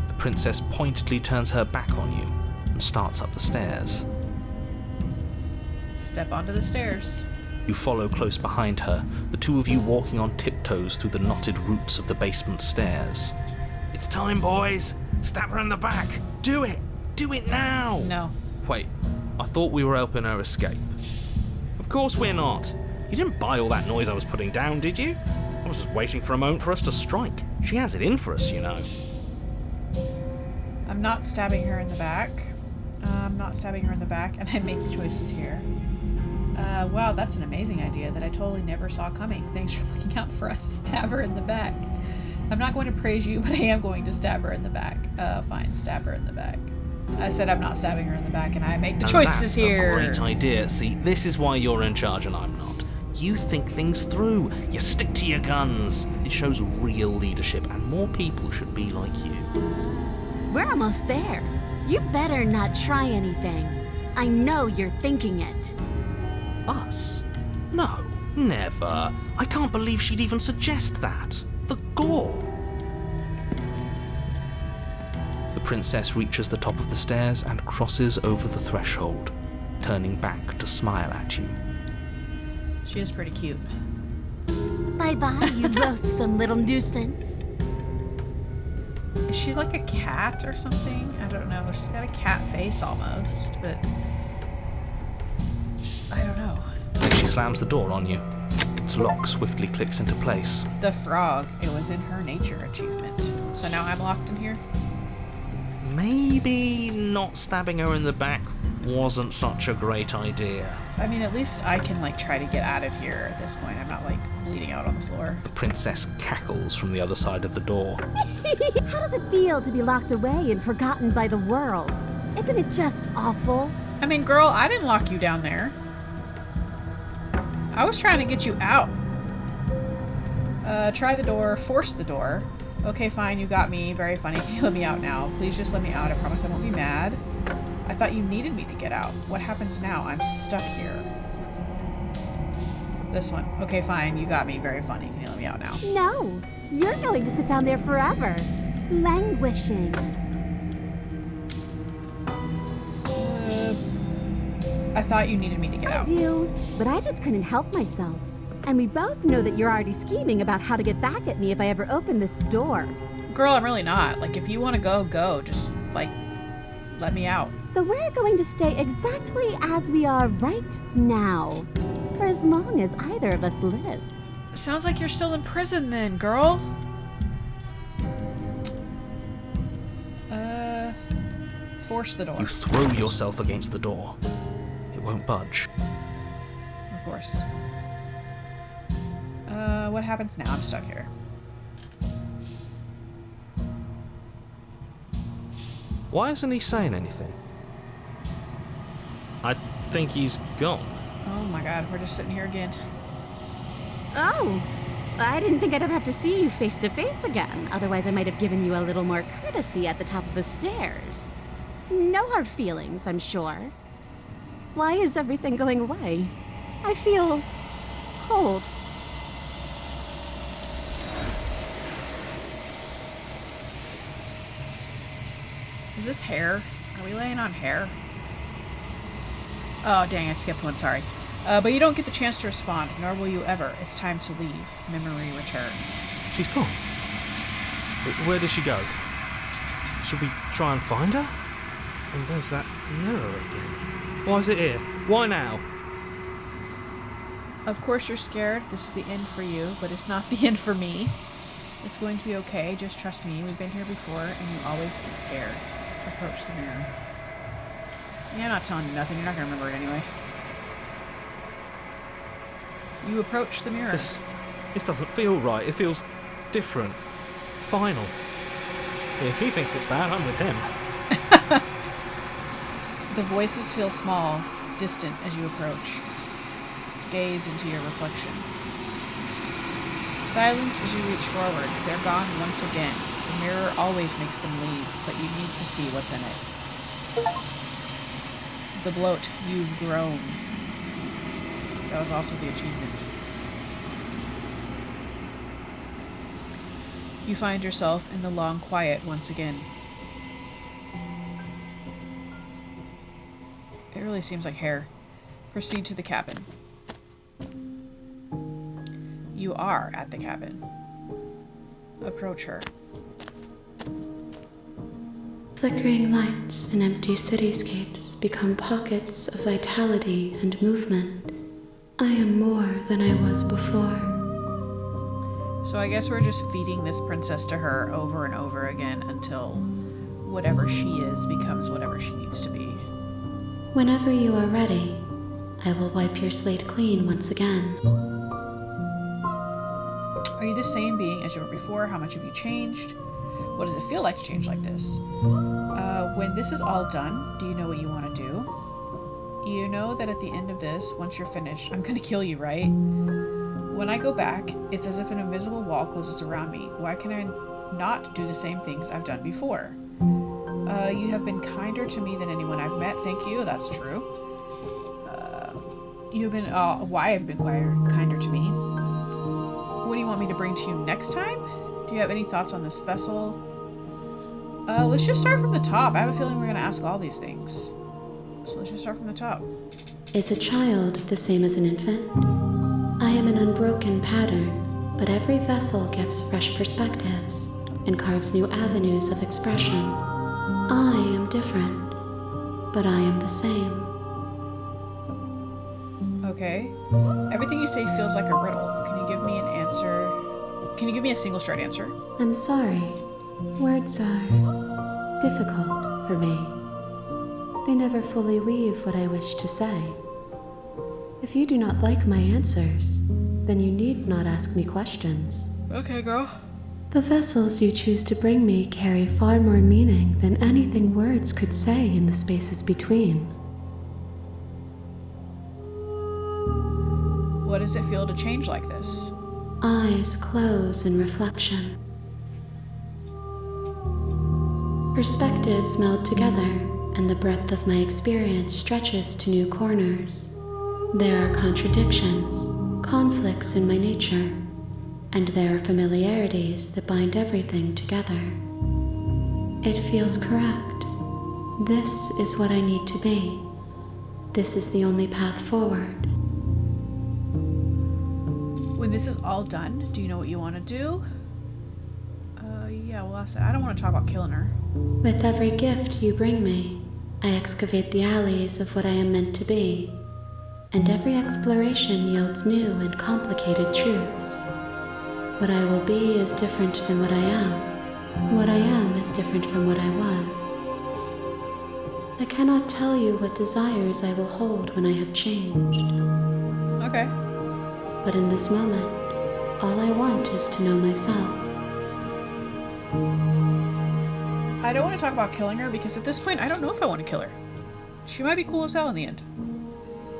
The princess pointedly turns her back on you and starts up the stairs. Step onto the stairs. You follow close behind her, the two of you walking on tiptoes through the knotted roots of the basement stairs. It's time, boys! Stab her in the back! Do it! Do it now! No. Wait, I thought we were helping her escape. Of course we're not. You didn't buy all that noise I was putting down, did you? I was just waiting for a moment for us to strike. She has it in for us, you know. I'm not stabbing her in the back. I'm not stabbing her in the back, and I make the choices here. Wow, that's an amazing idea that I totally never saw coming. Thanks for looking out for us to stab her in the back. I'm not going to praise you, but I am going to stab her in the back. Fine, stab her in the back. I said I'm not stabbing her in the back, and I make the choices that's here. a great idea. See, this is why you're in charge and I'm not. You think things through. You stick to your guns. It shows real leadership, and more people should be like you. We're almost there. You better not try anything. I know you're thinking it. Us? No, never. I can't believe she'd even suggest that. The gall. The princess reaches the top of the stairs and crosses over the threshold, turning back to smile at you. She is pretty cute. Bye-bye, you loathsome little nuisance. Is she like a cat or something? I don't know. She's got a cat face almost, but I don't know. Then she slams the door on you. Its lock swiftly clicks into place. The frog. It was in her nature achievement. So now I'm locked in here? Maybe not stabbing her in the back wasn't such a great idea. I mean, at least I can, like, try to get out of here at this point. I'm not, like, bleeding out on the floor. The princess cackles from the other side of the door. How does it feel to be locked away and forgotten by the world? Isn't it just awful? I mean, girl, I didn't lock you down there. I was trying to get you out. Try the door. Force the door. Okay, fine, you got me. Very funny. Can you let me out now? Please just let me out. I promise I won't be mad. I thought you needed me to get out. What happens now? I'm stuck here. This one. Okay, fine. You got me. Very funny. Can you let me out now? No, you're going to sit down there forever, languishing. I thought you needed me to get I out. do, but I just couldn't help myself. And we both know that you're already scheming about how to get back at me if I ever open this door. Girl, I'm really not. Like, if you want to go, go. Just, like, let me out. So we're going to stay exactly as we are right now, for as long as either of us lives. Sounds like you're still in prison then, girl. Force the door. You throw yourself against the door. It won't budge. Of course. What happens now? I'm stuck here. Why isn't he saying anything? I think he's gone. Oh my god, we're just sitting here again. Oh, I didn't think I'd ever have to see you face to face again. Otherwise, I might have given you a little more courtesy at the top of the stairs. No hard feelings, I'm sure. Why is everything going away? I feel cold. Is this hair? Are we laying on hair? Oh, dang, I skipped one, sorry. But you don't get the chance to respond, nor will you ever. It's time to leave. Memory returns. She's gone. Where did she go? Should we try and find her? And there's that mirror again. Why is it here? Why now? Of course you're scared. This is the end for you, but it's not the end for me. It's going to be okay. Just trust me. We've been here before, and you always get scared. Approach the mirror. Yeah, I'm not telling you nothing. You're not going to remember it anyway. You approach the mirror. This doesn't feel right. It feels different. Final. If he thinks it's bad, I'm with him. The voices feel small, distant as you approach. Gaze into your reflection. Silence as you reach forward. They're gone once again. The mirror always makes them leave, but you need to see what's in it. The bloat, you've grown. That was also the achievement. You find yourself in the long quiet once again. It really seems like hair. Proceed to the cabin. You are at the cabin. Approach her. Flickering lights and empty cityscapes become pockets of vitality and movement. I am more than I was before. So I guess we're just feeding this princess to her over and over again until whatever she is becomes whatever she needs to be. Whenever you are ready, I will wipe your slate clean once again. Are you the same being as you were before? How much have you changed? What does it feel like to change like this? When this is all done, do you know what you want to do? You know that at the end of this, once you're finished, I'm gonna kill you, right? When I go back, it's as if an invisible wall closes around me. Why can I not do the same things I've done before? You have been kinder to me than anyone I've met. Thank you. That's true. You've been, why have you been kinder to me? What do you want me to bring to you next time? Do you have any thoughts on this vessel? Let's just start from the top. I have a feeling we're going to ask all these things. So let's just start from the top. Is a child the same as an infant? I am an unbroken pattern, but every vessel gives fresh perspectives and carves new avenues of expression. I am different, but I am the same. Okay. Everything you say feels like a riddle. Can you give me an answer? Can you give me a single straight answer? I'm sorry. Words are difficult for me. They never fully weave what I wish to say. If you do not like my answers, then you need not ask me questions. Okay, girl. The vessels you choose to bring me carry far more meaning than anything words could say in the spaces between. What does it feel to change like this? Eyes close in reflection. Perspectives meld together, and the breadth of my experience stretches to new corners. There are contradictions, conflicts in my nature, and there are familiarities that bind everything together. It feels correct. This is what I need to be. This is the only path forward. When this is all done, do you know what you want to do? Yeah, well, I don't want to talk about killing her. With every gift you bring me, I excavate the alleys of what I am meant to be, and every exploration yields new and complicated truths. What I will be is different than what I am. What I am is different from what I was. I cannot tell you what desires I will hold when I have changed. Okay. But in this moment, all I want is to know myself. I don't want to talk about killing her because at this point I don't know if I want to kill her. She might be cool as hell in the end.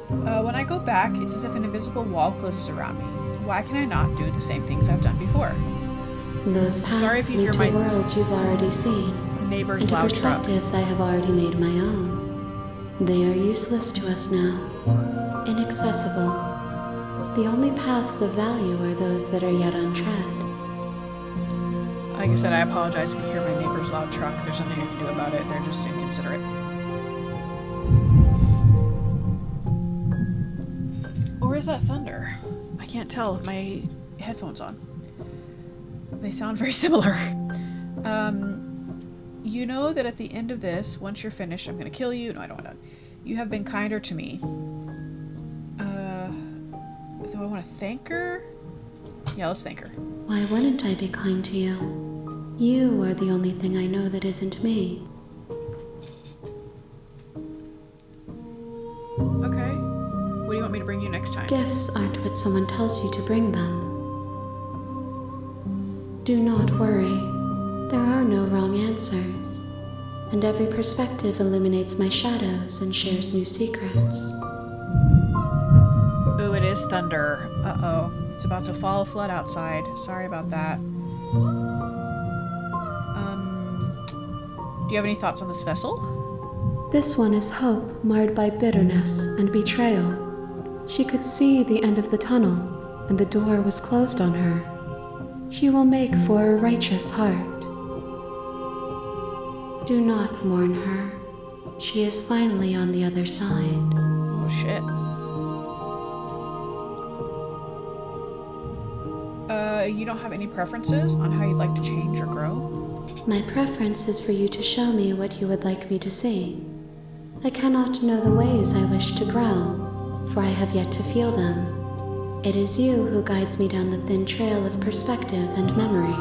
When I go back, it's as if an invisible wall closes around me. Why can I not do the same things I've done before? Those paths lead to worlds you've already seen, Neighbor's and to loud truck. perspectives I have already made my own. They are useless to us now, inaccessible. The only paths of value are those that are yet untread. Like I said, I apologize if you hear my neighbor's loud truck. There's nothing I can do about it. They're just inconsiderate. Or is that thunder? I can't tell with my headphones on. They sound very similar. You know that at the end of this, once you're finished, I'm gonna kill you. No, I don't want to. You have been kinder to me. Do I want to thank her? Yeah, let's thank her. Why wouldn't I be kind to you? You are the only thing I know that isn't me. Okay. What do you want me to bring you next time? Gifts aren't what someone tells you to bring them. Do not worry. There are no wrong answers. And every perspective illuminates my shadows and shares new secrets. Ooh, it is thunder. Uh-oh. It's about to fall a flood outside. Sorry about that. Do you have any thoughts on this vessel? This one is hope marred by bitterness and betrayal. She could see the end of the tunnel, and the door was closed on her. She will make for a righteous heart. Do not mourn her. She is finally on the other side. Oh, shit. You don't have any preferences on how you'd like to change or grow? My preference is for you to show me what you would like me to see. I cannot know the ways I wish to grow, for I have yet to feel them. It is you who guides me down the thin trail of perspective and memory.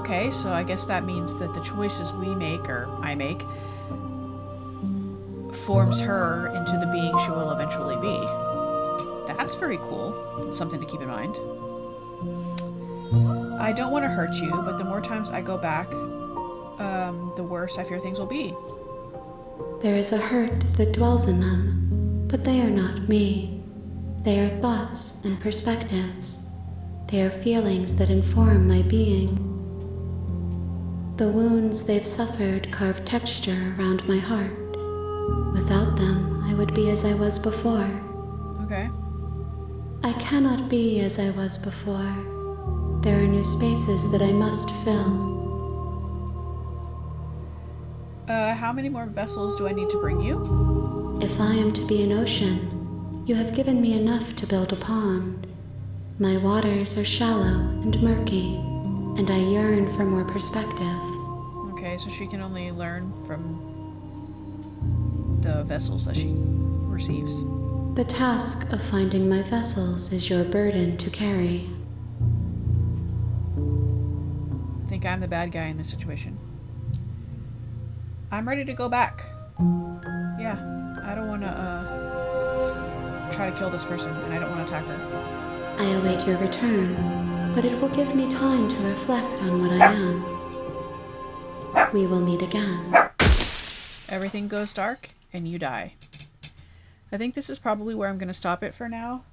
Okay, so I guess that means that the choices we make, or I make, forms her into the being she will eventually be. That's very cool. It's something to keep in mind. I don't want to hurt you, but the more times I go back, the worse I fear things will be. There is a hurt that dwells in them, but they are not me. They are thoughts and perspectives. They are feelings that inform my being. The wounds they've suffered carve texture around my heart. Without them, I would be as I was before. Okay. I cannot be as I was before. There are new spaces that I must fill. How many more vessels do I need to bring you? If I am to be an ocean, you have given me enough to build a pond. My waters are shallow and murky, and I yearn for more perspective. Okay, so she can only learn from the vessels that she receives. The task of finding my vessels is your burden to carry. I think I'm the bad guy in this situation. I'm ready to go back. Yeah, I don't want to try to kill this person, and I don't want to attack her. I await your return, but it will give me time to reflect on what I am. We will meet again. Everything goes dark, and you die. I think this is probably where I'm going to stop it for now,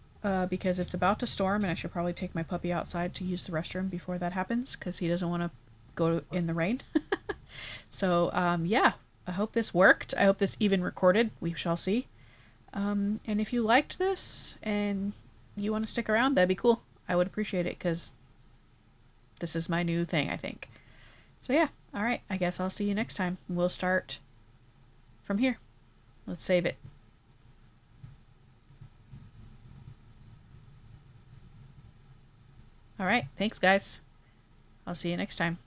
because it's about to storm, and I should probably take my puppy outside to use the restroom before that happens, because he doesn't want to go in the rain. So, yeah, I hope this worked. I hope this even recorded. We shall see. And if you liked this and you want to stick around, that'd be cool. I would appreciate it, because this is my new thing, I think. So, yeah, all right. I guess I'll see you next time. We'll start from here. Let's save it. All right. Thanks, guys. I'll see you next time.